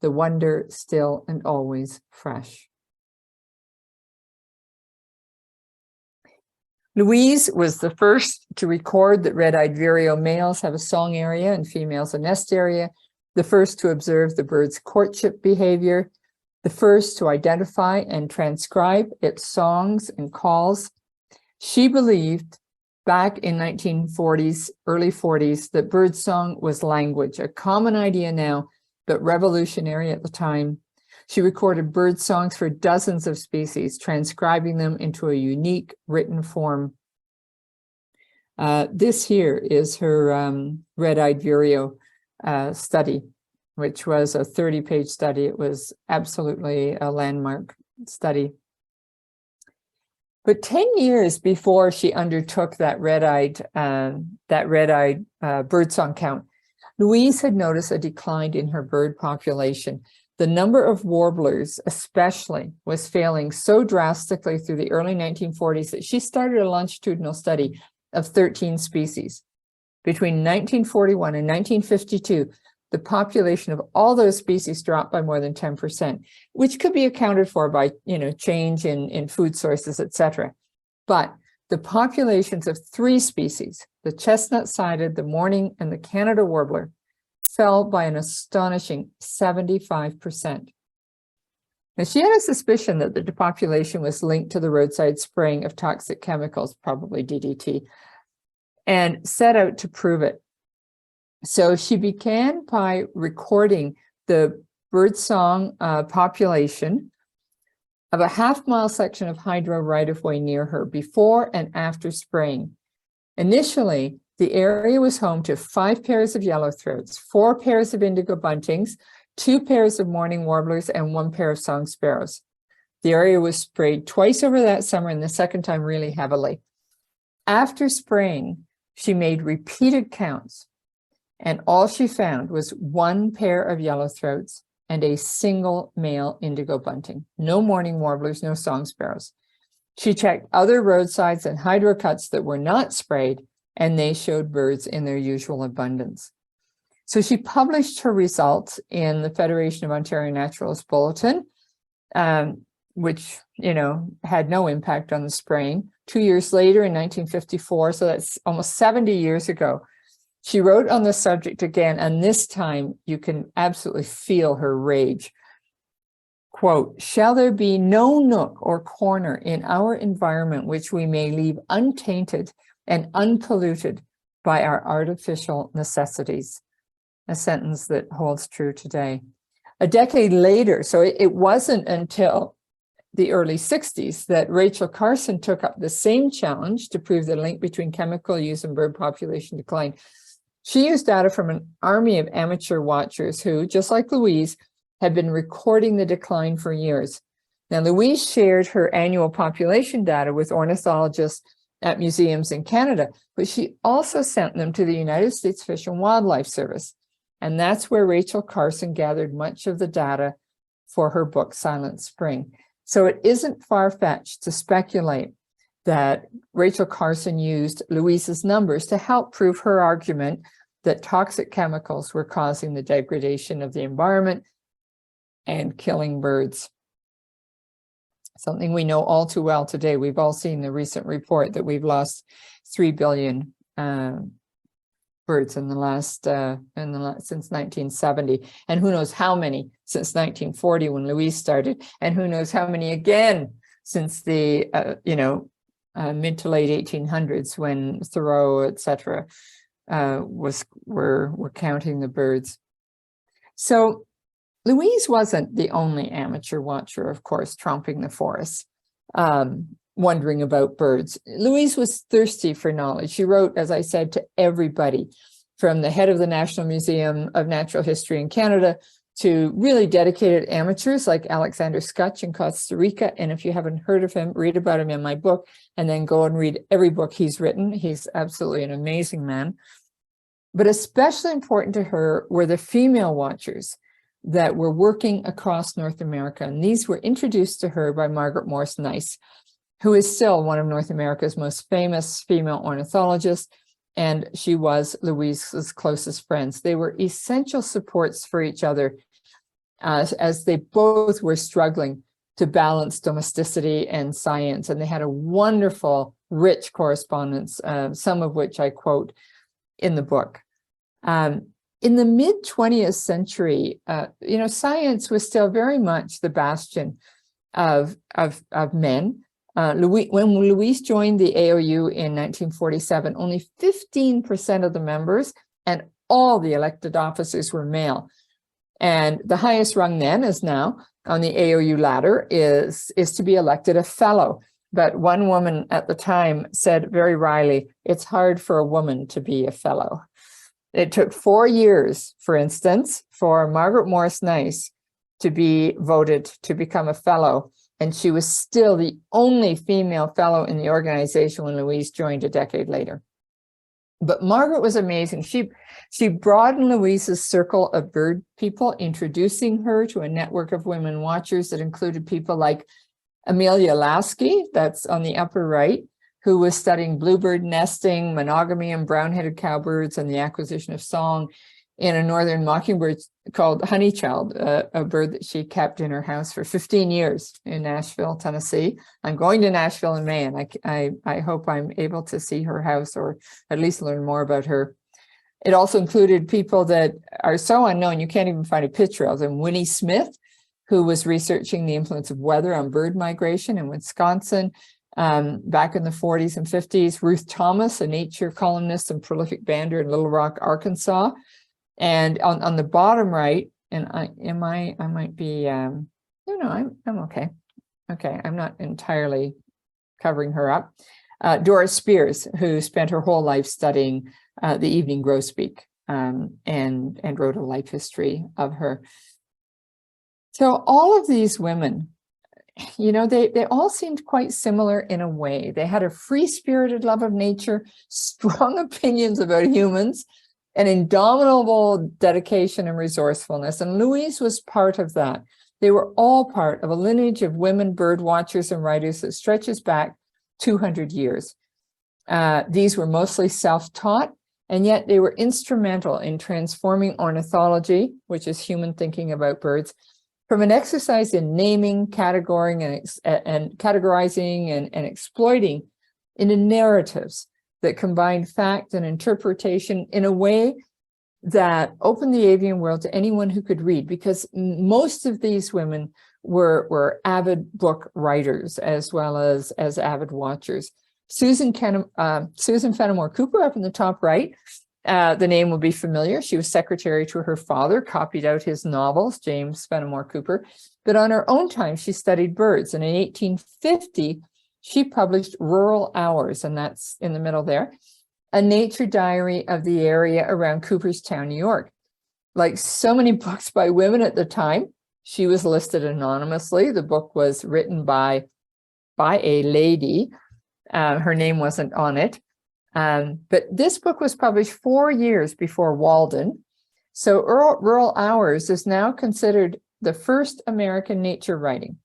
the wonder still and always fresh. Louise was the first to record that red-eyed vireo males have a song area and females a nest area, the first to observe the bird's courtship behavior, the first to identify and transcribe its songs and calls. She believed back in 1940s, early 40s, that birdsong was language, a common idea now, but revolutionary at the time. She recorded bird songs for dozens of species, transcribing them into a unique written form. This here is her red-eyed vireo study, which was a 30-page study. It was absolutely a landmark study. But 10 years before she undertook that red-eyed birdsong count, Louise had noticed a decline in her bird population. The number of warblers, especially, was failing so drastically through the early 1940s that she started a longitudinal study of 13 species. Between 1941 and 1952, the population of all those species dropped by more than 10%, which could be accounted for by, change in food sources, etc. But the populations of 3 species, the chestnut-sided, the mourning, and the Canada warbler, fell by an astonishing 75%. Now, she had a suspicion that the depopulation was linked to the roadside spraying of toxic chemicals, probably DDT, and set out to prove it. So she began by recording the birdsong population of a half-mile section of hydro right-of-way near her before and after spraying. Initially, the area was home to 5 pairs of yellowthroats, 4 pairs of indigo buntings, 2 pairs of mourning warblers, and 1 pair of song sparrows. The area was sprayed twice over that summer, and the second time really heavily. After spraying, she made repeated counts, and all she found was 1 pair of yellowthroats and a single male indigo bunting. No mourning warblers, no song sparrows. She checked other roadsides and hydro cuts that were not sprayed, and they showed birds in their usual abundance. So she published her results in the Federation of Ontario Naturalists Bulletin, which, had no impact on the spraying. 2 years later, in 1954, so that's almost 70 years ago, she wrote on the subject again, and this time you can absolutely feel her rage. Quote, "Shall there be no nook or corner in our environment which we may leave untainted and unpolluted by our artificial necessities?" A sentence that holds true today. A decade later, so it wasn't until the early 60s that Rachel Carson took up the same challenge to prove the link between chemical use and bird population decline. She used data from an army of amateur watchers who, just like Louise, had been recording the decline for years. Now, Louise shared her annual population data with ornithologists at museums in Canada, but she also sent them to the United States Fish and Wildlife Service. And that's where Rachel Carson gathered much of the data for her book, Silent Spring. So it isn't far-fetched to speculate that Rachel Carson used Louise's numbers to help prove her argument that toxic chemicals were causing the degradation of the environment and killing birds. Something we know all too well today. We've all seen the recent report that we've lost 3 billion birds in the last since 1970, and who knows how many since 1940 when Louise started, and who knows how many again since the mid to late 1800s when Thoreau, etc., were counting the birds. So Louise wasn't the only amateur watcher, of course, tromping the forest, wondering about birds. Louise was thirsty for knowledge. She wrote, as I said, to everybody, from the head of the National Museum of Natural History in Canada to really dedicated amateurs like Alexander Skutch in Costa Rica. And if you haven't heard of him, read about him in my book, and then go and read every book he's written. He's absolutely an amazing man. But especially important to her were the female watchers that were working across North America. And these were introduced to her by Margaret Morse Nice, who is still one of North America's most famous female ornithologists, and she was Louise's closest friends. They were essential supports for each other as they both were struggling to balance domesticity and science, and they had a wonderful, rich correspondence, some of which I quote in the book. In the mid-20th century, science was still very much the bastion of men. When Louise joined the AOU in 1947, only 15% of the members and all the elected officers were male. And the highest rung then, as now, on the AOU ladder is to be elected a fellow. But one woman at the time said very wryly, it's hard for a woman to be a fellow. It took 4 years, for instance, for Margaret Morris Nice to be voted to become a fellow. And she was still the only female fellow in the organization when Louise joined a decade later. But Margaret was amazing. She broadened Louise's circle of bird people, introducing her to a network of women watchers that included people like Amelia Lasky, that's on the upper right, who was studying bluebird nesting, monogamy and brown-headed cowbirds, and the acquisition of song in a northern mockingbird called Honeychild, a bird that she kept in her house for 15 years in Nashville, Tennessee. I'm going to Nashville in May, and I hope I'm able to see her house or at least learn more about her. It also included people that are so unknown you can't even find a picture of them. Winnie Smith, who was researching the influence of weather on bird migration in Wisconsin back in the 40s and 50s. Ruth Thomas, a nature columnist and prolific bander in Little Rock, Arkansas. And on the bottom right, and I might be, no, I'm okay. Okay, I'm not entirely covering her up. Doris Spears, who spent her whole life studying the evening grosbeak and wrote a life history of her. So all of these women, they all seemed quite similar in a way. They had a free-spirited love of nature, strong opinions about humans, an indomitable dedication and resourcefulness. And Louise was part of that. They were all part of a lineage of women bird watchers and writers that stretches back 200 years. These were mostly self-taught, and yet they were instrumental in transforming ornithology, which is human thinking about birds, from an exercise in naming, categorizing, and exploiting into narratives that combined fact and interpretation in a way that opened the avian world to anyone who could read, because most of these women were avid book writers as well as avid watchers. Susan Fenimore Cooper up in the top right, the name will be familiar. She was secretary to her father, copied out his novels, James Fenimore Cooper. But on her own time, she studied birds. And in 1850, she published Rural Hours, and that's in the middle there, a nature diary of the area around Cooperstown, New York. Like so many books by women at the time, she was listed anonymously. The book was written by a lady. Her name wasn't on it. But this book was published 4 years before Walden. So Rural Hours is now considered the first American nature writing.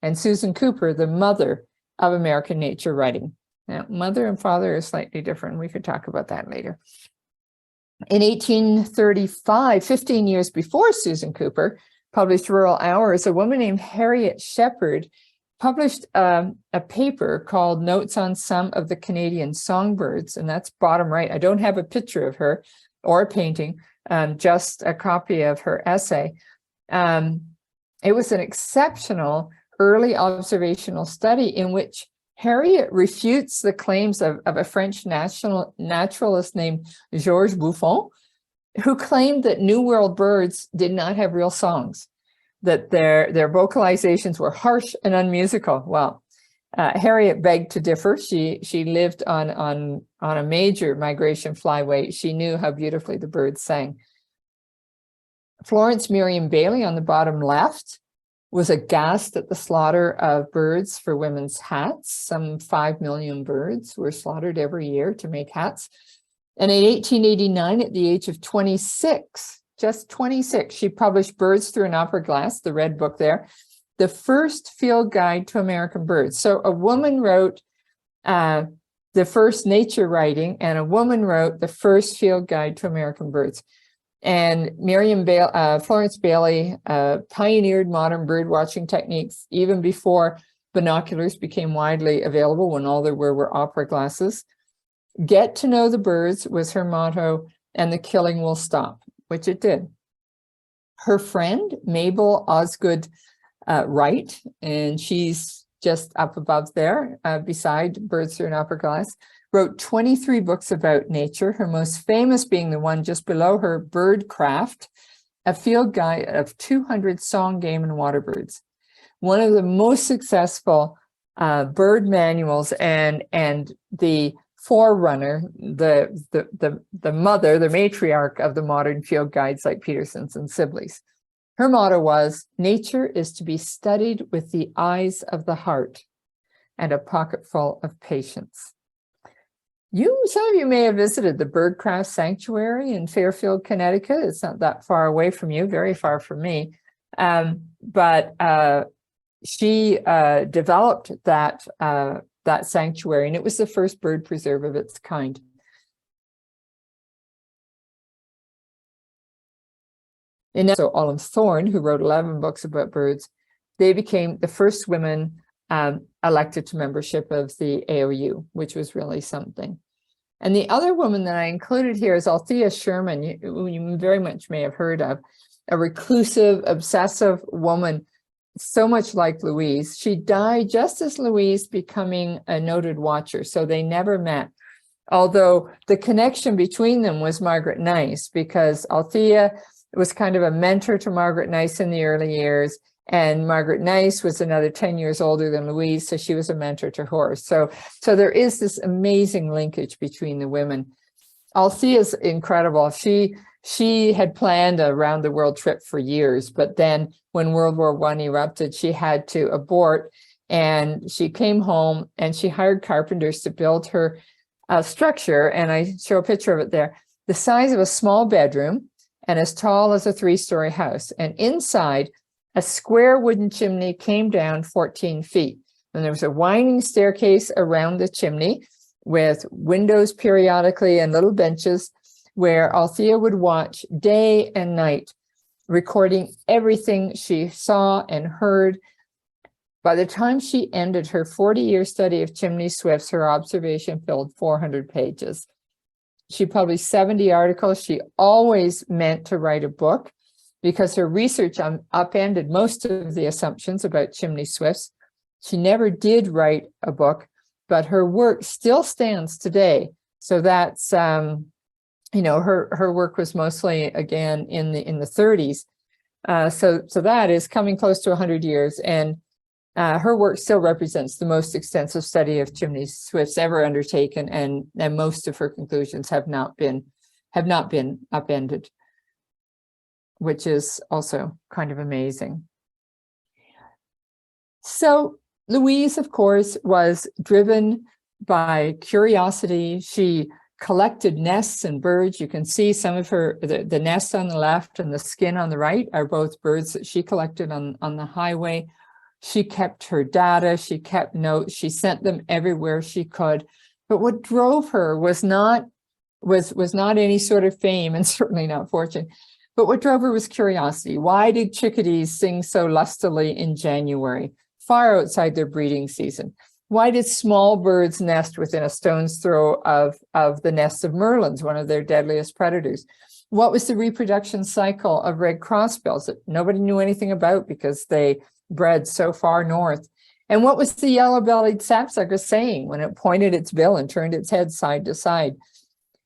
And Susan Cooper, the mother of American nature writing. Now, mother and father are slightly different. We could talk about that later. In 1835, 15 years before Susan Cooper published Rural Hours, a woman named Harriet Shepard published a paper called Notes on Some of the Canadian Songbirds, and that's bottom right. I don't have a picture of her or a painting, just a copy of her essay. It was an exceptional early observational study in which Harriet refutes the claims of a French naturalist named Georges Buffon, who claimed that New World birds did not have real songs, that their vocalizations were harsh and unmusical. Well, Harriet begged to differ. She lived on a major migration flyway. She knew how beautifully the birds sang. Florence Miriam Bailey on the bottom left was aghast at the slaughter of birds for women's hats. Some 5 million birds were slaughtered every year to make hats. And in 1889, at the age of 26, just 26, she published Birds Through an Opera Glass, the red book there, the first field guide to American birds. So a woman wrote the first nature writing, and a woman wrote the first field guide to American birds. And Florence Bailey pioneered modern bird watching techniques even before binoculars became widely available, when all there were opera glasses. Get to know the birds was her motto, and the killing will stop, which it did. Her friend, Mabel Osgood Wright, and she's just up above there beside Birds Through an Opera Glass, wrote 23 books about nature, her most famous being the one just below her, Birdcraft, a field guide of 200 song, game, and water birds. one of the most successful bird manuals, and the forerunner, the mother, the matriarch of the modern field guides like Peterson's and Sibley's. Her motto was, nature is to be studied with the eyes of the heart and a pocketful of patience. Some of you may have visited the Birdcraft Sanctuary in Fairfield, Connecticut. It's not that far away from you, very far from me. But she developed that sanctuary, and it was the first bird preserve of its kind. And so Olive Thorne, who wrote 11 books about birds, they became the first women elected to membership of the AOU, which was really something. And the other woman that I included here is Althea Sherman, you very much may have heard of, a reclusive, obsessive woman, so much like Louise. She died just as Louise becoming a noted watcher, so they never met. Although the connection between them was Margaret Nice, because Althea was kind of a mentor to Margaret Nice in the early years, and Margaret Nice was another 10 years older than Louise, so she was a mentor to her. So there is this amazing linkage between the women. Althea's incredible. She had planned a round the world trip for years, but then when World War I erupted, she had to abort, and she came home and she hired carpenters to build her structure. And I show a picture of it there, the size of a small bedroom and as tall as a 3-story house. And inside, a square wooden chimney came down 14 feet. And there was a winding staircase around the chimney with windows periodically and little benches where Althea would watch day and night, recording everything she saw and heard. By the time she ended her 40-year study of chimney swifts, her observation filled 400 pages. She published 70 articles. She always meant to write a book because her research upended most of the assumptions about chimney swifts. She never did write a book, but her work still stands today. So that's, her work was mostly, again, in the 30s. So that is coming close to 100 years. And her work still represents the most extensive study of chimney swifts ever undertaken, and most of her conclusions have not been upended, which is also kind of amazing. So Louise, of course, was driven by curiosity. She collected nests and birds. You can see some of the nests on the left and the skin on the right are both birds that she collected on the highway. She kept her data, she kept notes, she sent them everywhere she could. But what drove her was not any sort of fame, and certainly not fortune. But what drove her was curiosity. Why did chickadees sing so lustily in January, far outside their breeding season? Why did small birds nest within a stone's throw of the nests of merlins, one of their deadliest predators? What was the reproduction cycle of red crossbills that nobody knew anything about because they bred so far north? And what was the yellow-bellied sapsucker saying when it pointed its bill and turned its head side to side?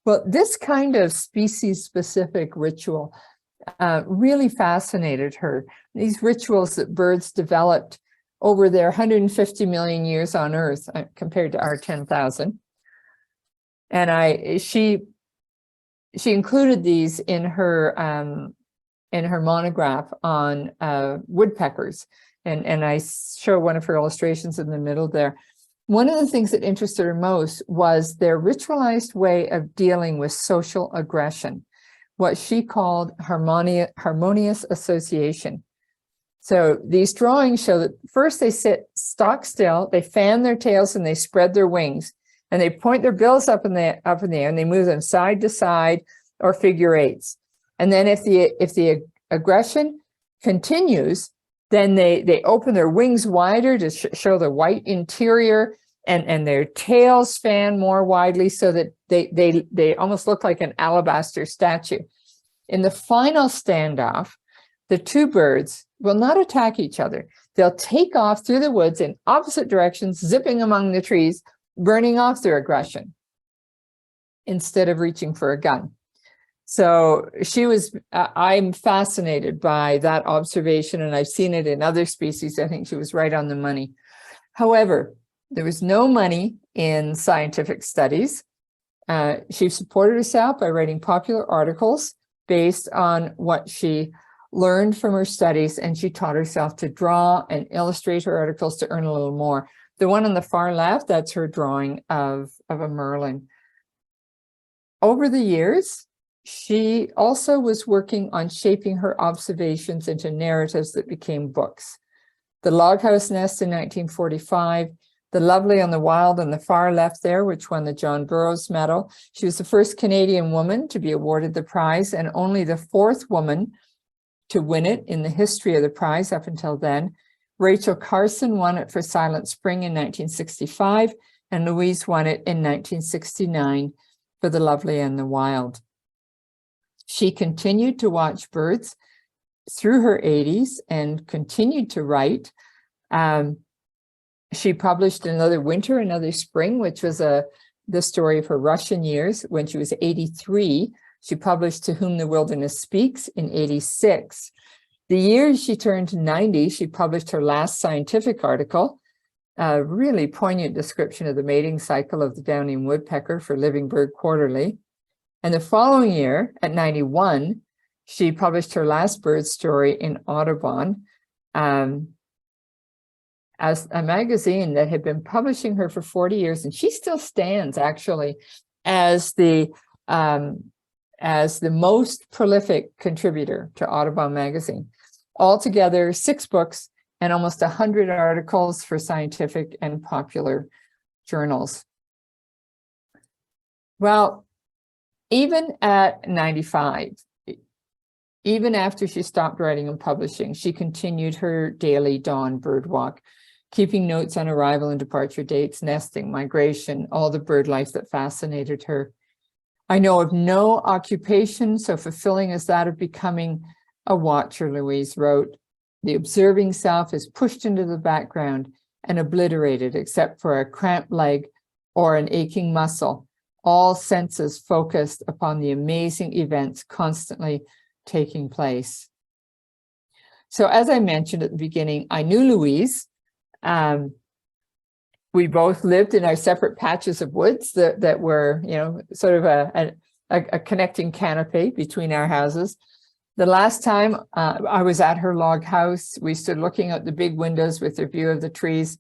Well, this kind of species-specific ritual really fascinated her. These rituals that birds developed over their 150 million years on Earth compared to our 10,000. And she included these in her monograph on woodpeckers. And I show one of her illustrations in the middle there. One of the things that interested her most was their ritualized way of dealing with social aggression, what she called harmonious association. So these drawings show that first they sit stock still, they fan their tails and they spread their wings, and they point their bills up in the air and they move them side to side or figure eights. And then if the aggression continues, then they open their wings wider to show the white interior, and their tails fan more widely so that they almost look like an alabaster statue. In the final standoff, the two birds will not attack each other. They'll take off through the woods in opposite directions, zipping among the trees, burning off their aggression instead of reaching for a gun. So I'm fascinated by that observation, and I've seen it in other species. I think she was right on the money. However, there was no money in scientific studies. She supported herself by writing popular articles based on what she learned from her studies, and she taught herself to draw and illustrate her articles to earn a little more. The one on the far left, that's her drawing of a Merlin. Over the years, she also was working on shaping her observations into narratives that became books. The Log House Nest in 1945, The Lovely and the Wild on the far left there, which won the John Burroughs Medal. She was the first Canadian woman to be awarded the prize and only the fourth woman to win it in the history of the prize up until then. Rachel Carson won it for Silent Spring in 1965, and Louise won it in 1969 for The Lovely and the Wild. She continued to watch birds through her 80s and continued to write. She published Another Winter, Another Spring, which was the story of her Russian years. When she was 83, she published To Whom the Wilderness Speaks in 86. The year she turned 90, she published her last scientific article, a really poignant description of the mating cycle of the downy woodpecker for Living Bird Quarterly. And the following year, at 91, she published her last bird story in Audubon, as a magazine that had been publishing her for 40 years. And she still stands actually as the most prolific contributor to Audubon magazine. Altogether, 6 books and almost 100 articles for scientific and popular journals. Well, even at 95, even after she stopped writing and publishing, she continued her daily dawn bird walk, keeping notes on arrival and departure dates, nesting, migration, all the bird life that fascinated her. I know of no occupation so fulfilling as that of becoming a watcher, Louise wrote. The observing self is pushed into the background and obliterated except for a cramped leg or an aching muscle, all senses focused upon the amazing events constantly taking place. So as I mentioned at the beginning, I knew Louise. We both lived in our separate patches of woods that were, sort of a connecting canopy between our houses. The last time I was at her log house, we stood looking out the big windows with a view of the trees.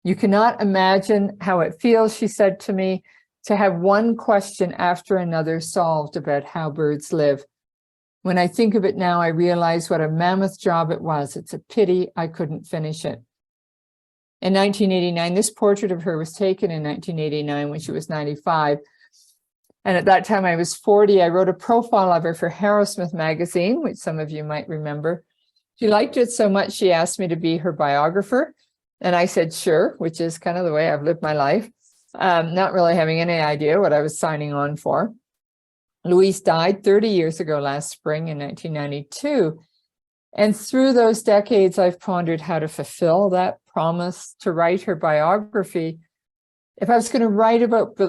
You cannot imagine how it feels, she said to me, to have one question after another solved about how birds live. When I think of it now, I realize what a mammoth job it was. It's a pity I couldn't finish it. In 1989, this portrait of her was taken in 1989 when she was 95. And at that time I was 40. I wrote a profile of her for Harrowsmith magazine, which some of you might remember. She liked it so much, she asked me to be her biographer. And I said, sure, which is kind of the way I've lived my life, not really having any idea what I was signing on for. Louise died 30 years ago last spring in 1992. And through those decades, I've pondered how to fulfill that promise to write her biography. If I was going to write about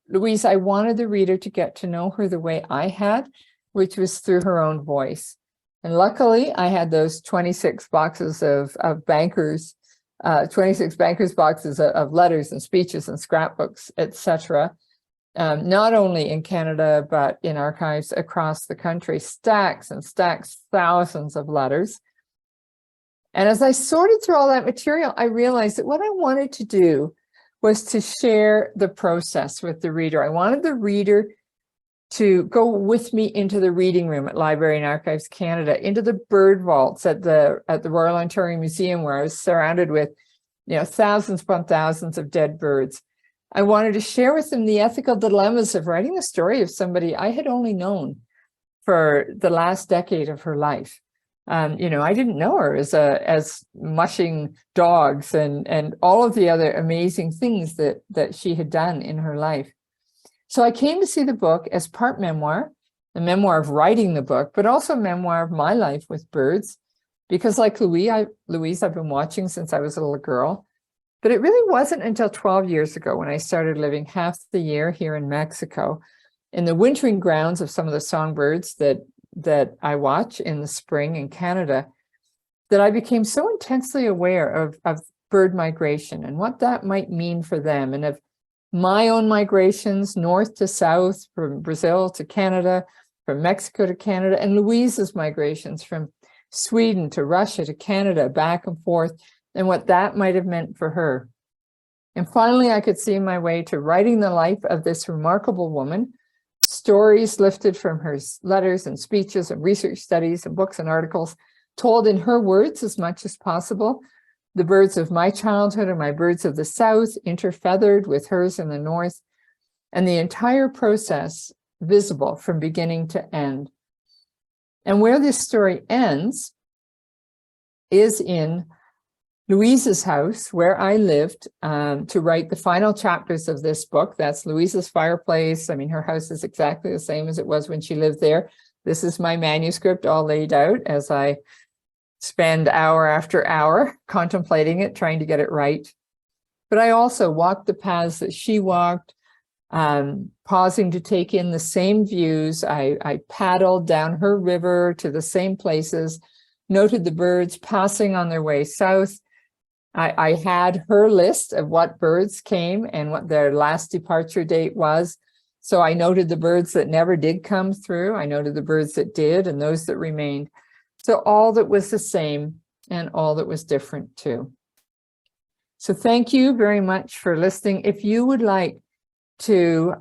Louise, I wanted the reader to get to know her the way I had, which was through her own voice. And luckily, I had those 26 boxes of bankers, 26 bankers boxes of letters and speeches and scrapbooks, etc. Not only in Canada, but in archives across the country, stacks and stacks, thousands of letters. And as I sorted through all that material, I realized that what I wanted to do was to share the process with the reader. I wanted the reader to go with me into the reading room at Library and Archives Canada, into the bird vaults at the Royal Ontario Museum, where I was surrounded with, thousands upon thousands of dead birds. I wanted to share with them the ethical dilemmas of writing the story of somebody I had only known for the last decade of her life. I didn't know her as mushing dogs and all of the other amazing things that she had done in her life. So I came to see the book as part memoir, the memoir of writing the book, but also a memoir of my life with birds, because like Louise, I've been watching since I was a little girl. But it really wasn't until 12 years ago when I started living half the year here in Mexico in the wintering grounds of some of the songbirds that I watch in the spring in Canada, that I became so intensely aware of bird migration and what that might mean for them, and of my own migrations north to south, from Brazil to Canada, from Mexico to Canada, and Louise's migrations from Sweden to Russia to Canada, back and forth, and what that might have meant for her. And finally, I could see my way to writing the life of this remarkable woman, stories lifted from her letters and speeches and research studies and books and articles, told in her words as much as possible. The birds of my childhood and my birds of the South interfeathered with hers in the North, and the entire process visible from beginning to end. And where this story ends is in Louise's house, where I lived to write the final chapters of this book. That's Louise's fireplace. I mean, her house is exactly the same as it was when she lived there. This is my manuscript all laid out as I spend hour after hour contemplating it, trying to get it right. But I also walked the paths that she walked, pausing to take in the same views. I paddled down her river to the same places, noted the birds passing on their way south. I had her list of what birds came and what their last departure date was. So I noted the birds that never did come through. I noted the birds that did and those that remained. So all that was the same and all that was different too. So thank you very much for listening. If you would like to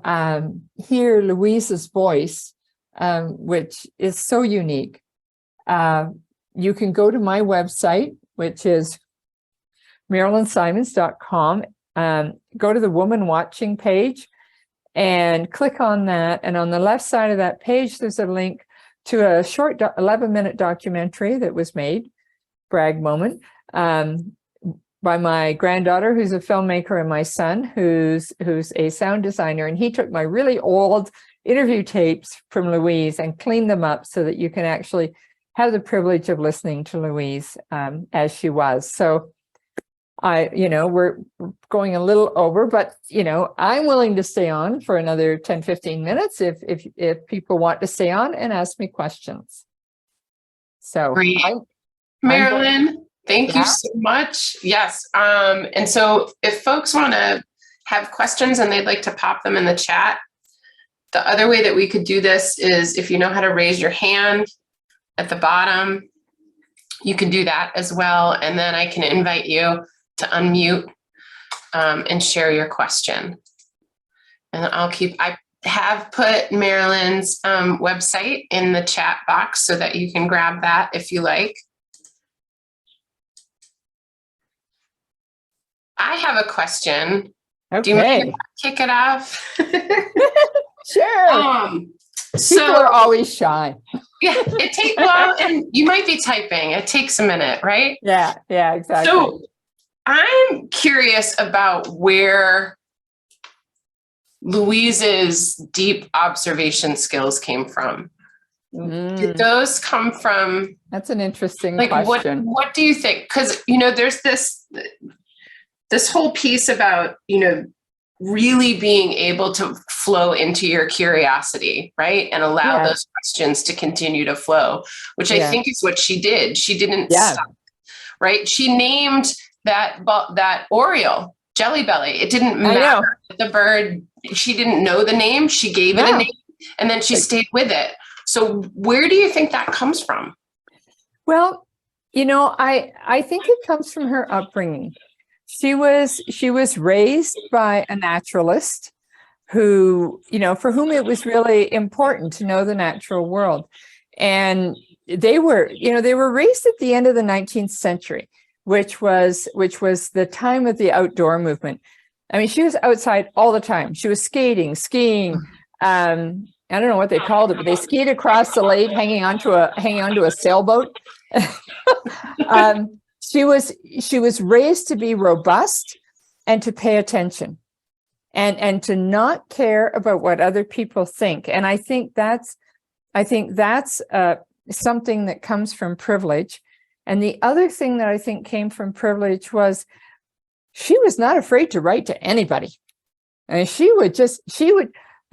hear Louise's voice, which is so unique, you can go to my website, which is MerilynSimonds.com. Go to the Woman Watching page and click on that. And on the left side of that page, there's a link to a short 11-minute documentary that was made, brag moment, by my granddaughter, who's a filmmaker, and my son, who's a sound designer. And he took my really old interview tapes from Louise and cleaned them up so that you can actually have the privilege of listening to Louise as she was. So we're going a little over, but, I'm willing to stay on for another 10, 15 minutes if people want to stay on and ask me questions. So great. Merilyn, thank you so much. Yes. And so if folks want to have questions and they'd like to pop them in the chat, the other way that we could do this is if you know how to raise your hand at the bottom, you can do that as well. And then I can invite you to unmute and share your question. And I have put Merilyn's website in the chat box so that you can grab that if you like. I have a question. Okay. Do you mind if I kick it off? Sure. People are always shy. Yeah, and you might be typing. It takes a minute, right? Yeah, exactly. So I'm curious about where Louise's deep observation skills came from. Did those come from? That's an interesting question. What do you think? Because, there's this whole piece about, really being able to flow into your curiosity, right? And allow those questions to continue to flow, which I think is what she did. She didn't stop, right? She named that Oriole, Jelly Belly. It didn't matter the bird. She didn't know the name. She gave it a name, and then she stayed with it. So where do you think that comes from? Well, I think it comes from her upbringing. She was raised by a naturalist who, for whom it was really important to know the natural world. And they were raised at the end of the 19th century, which was the time of the outdoor movement. I mean, she was outside all the time. She was skating, skiing. I don't know what they called it, but they skied across the lake, hanging onto a sailboat. She was raised to be robust and to pay attention and to not care about what other people think. And I think that's something that comes from privilege. And the other thing that I think came from privilege was she was not afraid to write to anybody. And she would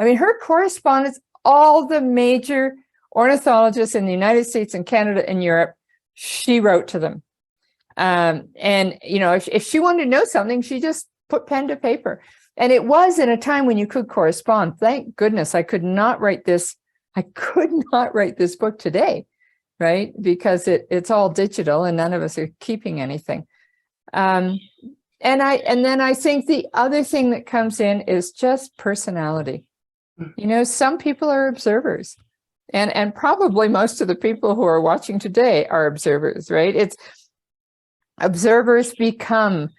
I mean, her correspondence, all the major ornithologists in the United States and Canada and Europe, she wrote to them. And, you know, if she wanted to know something, she just put pen to paper. And it was in a time when you could correspond. Thank goodness I could not write this. I could not write this book today, right? Because it's all digital and none of us are keeping anything. And then I think the other thing that comes in is just personality. You know, some people are observers, and probably most of the people who are watching today are observers, right? It's observers become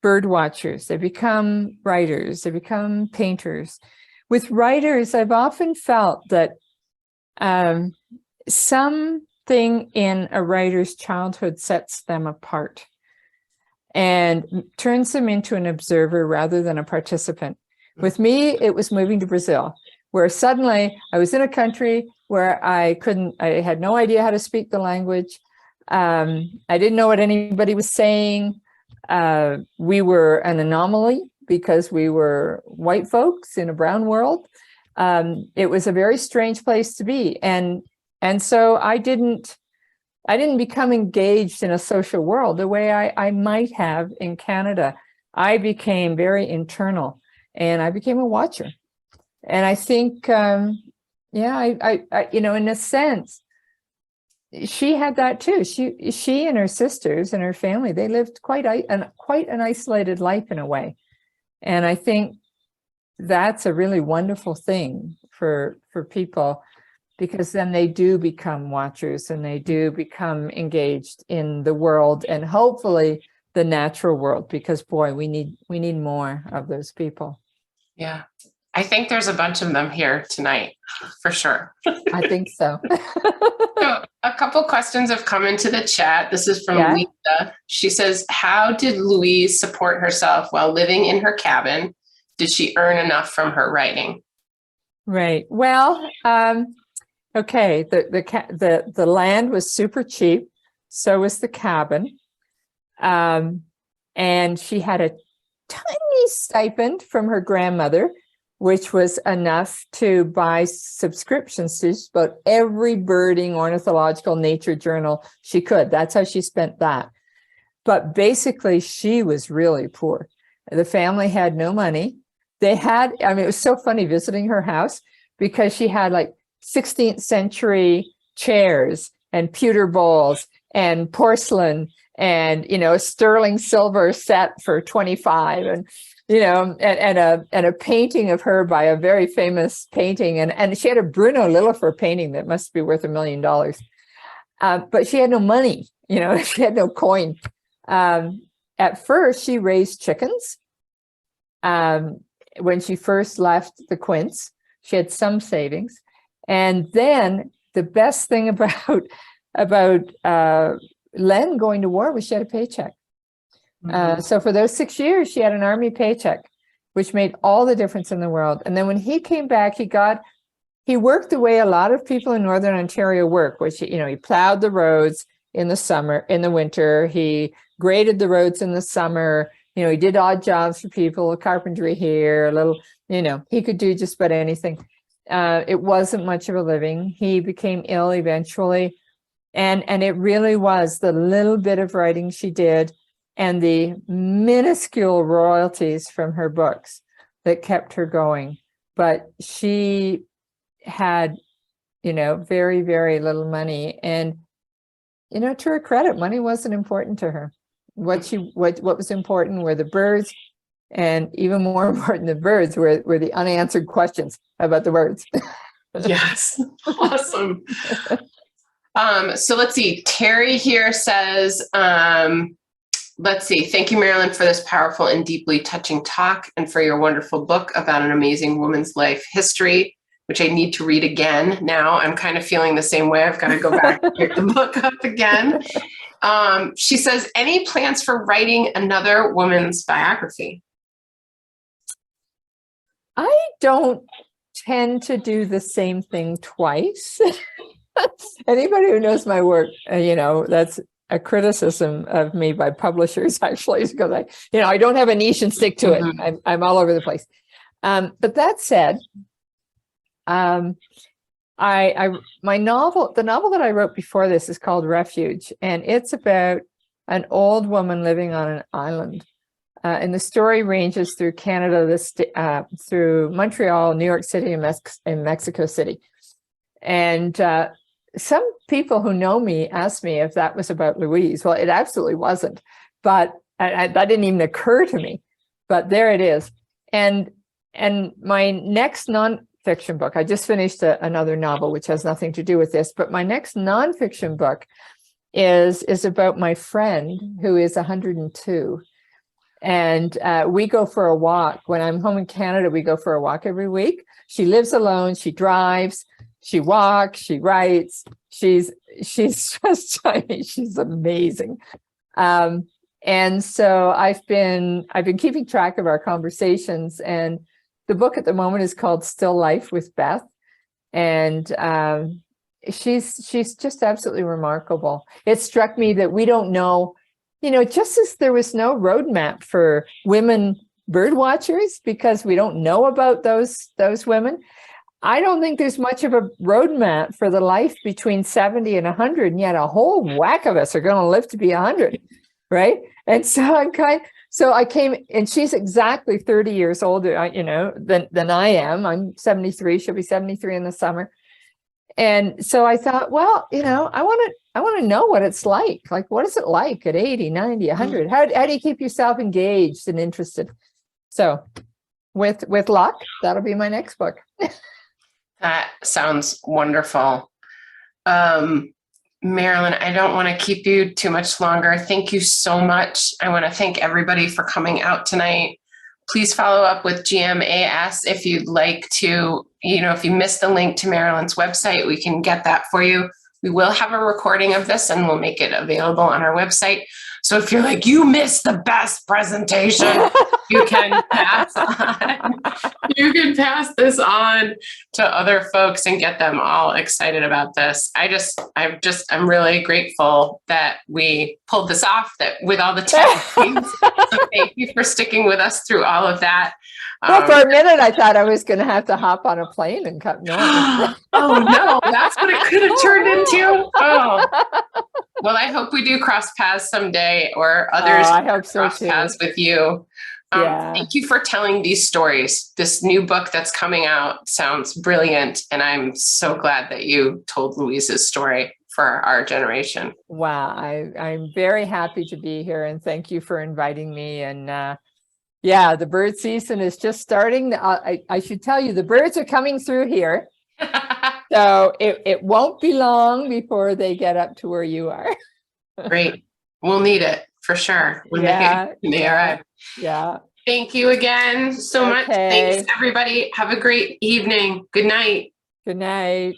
bird watchers, they become writers, they become painters. With writers, I've often felt that something in a writer's childhood sets them apart and turns them into an observer rather than a participant. With me, it was moving to Brazil, where suddenly I was in a country where I had no idea how to speak the language. I didn't know what anybody was saying. We were an anomaly because we were white folks in a brown world. It was a very strange place to be. And so I didn't become engaged in a social world the way I might have in Canada. I became very internal. And I became a watcher. And I think, I you know, in a sense, she had that too. She and her sisters and her family, they lived quite an isolated life in a way. And I think that's a really wonderful thing for people, because then they do become watchers and they do become engaged in the world and hopefully the natural world, because boy, we need more of those people. Yeah. I think there's a bunch of them here tonight, for sure. I think so. So a couple questions have come into the chat. This is from Lisa. She says, how did Louise support herself while living in her cabin? Did she earn enough from her writing? Right. Well, okay. The land was super cheap. So was the cabin. And she had a tiny stipend from her grandmother, which was enough to buy subscriptions to just about every birding ornithological nature journal she could. That's how she spent that. But basically, she was really poor. The family had no money. They had, I mean, it was so funny visiting her house because she had like 16th century chairs and pewter bowls and porcelain and, you know, a sterling silver set for 25 and, you know, and a painting of her by a very famous painting. And she had a Bruno Lillefer painting that must be worth $1 million. But she had no money, you know, she had no coin. At first, she raised chickens. When she first left the Quince, she had some savings. And then the best thing about Len going to war was she had a paycheck. So for those 6 years, she had an army paycheck, which made all the difference in the world. And then when he came back, he worked the way a lot of people in Northern Ontario work, which, you know, he plowed the roads in the winter, he graded the roads in the summer, you know, he did odd jobs for people, carpentry here, a little, you know, he could do just about anything. It wasn't much of a living. He became ill eventually. And it really was the little bit of writing she did and the minuscule royalties from her books that kept her going. But she had, you know, very, very little money. And, you know, to her credit, money wasn't important to her. What was important were the birds, and even more important than birds were the unanswered questions about the birds. Yes. Awesome. So let's see. Terry here says, let's see. Thank you, Merilyn, for this powerful and deeply touching talk and for your wonderful book about an amazing woman's life history, which I need to read again now. I'm kind of feeling the same way. I've got to go back and pick the book up again. She says, any plans for writing another woman's biography? I don't tend to do the same thing twice. Anybody who knows my work, you know, that's a criticism of me by publishers, actually, because I don't have a niche and stick to it. I'm all over the place. But that said, My novel, the novel that I wrote before this is called Refuge, and it's about an old woman living on an island. And the story ranges through Canada, through Montreal, New York City, and Mexico City. And some people who know me asked me if that was about Louise. Well, it absolutely wasn't, but that didn't even occur to me. But there it is. And my next nonfiction book, I just finished another novel, which has nothing to do with this, but my next nonfiction book is about my friend who is 102. And we go for a walk. When I'm home in Canada, we go for a walk every week. She lives alone. She drives. She walks. She writes. She's just, I mean, she's amazing. And so I've been keeping track of our conversations. And the book at the moment is called Still Life with Beth. And she's just absolutely remarkable. It struck me that we don't know. Just as there was no roadmap for women bird watchers because we don't know about those women, I don't think there's much of a roadmap for the life between 70 and 100, and yet a whole whack of us are going to live to be 100, right? And so I came, and she's exactly 30 years older, than I am. I'm 73. She'll be 73 in the summer. And so I thought, well, I want to know what it's like. Like, what is it like at 80, 90, 100? How do you keep yourself engaged and interested? So with luck, that'll be my next book. That sounds wonderful. Merilyn, I don't want to keep you too much longer. Thank you so much. I want to thank everybody for coming out tonight. Please follow up with GMAS if you'd like to, if you missed the link to Merilyn's website, we can get that for you. We will have a recording of this and we'll make it available on our website. So if you're like, you missed the best presentation, you can pass on. You can pass this on to other folks and get them all excited about this. I'm really grateful that we pulled this off with all the techniques. So thank you for sticking with us through all of that. Well, for a minute, I thought I was going to have to hop on a plane and cut noise. Oh, no, that's what it could have turned into. Oh, well, I hope we do cross paths someday, or others I hope so cross too. paths with you. Thank you for telling these stories. This new book that's coming out sounds brilliant. And I'm so glad that you told Louise's story for our generation. Wow. I'm very happy to be here, and thank you for inviting me. And yeah, the bird season is just starting. I should tell you, the birds are coming through here. So it won't be long before they get up to where you are. Great. We'll need it for sure when they arrive. Yeah. Thank you again so much. Thanks, everybody. Have a great evening. Good night. Good night.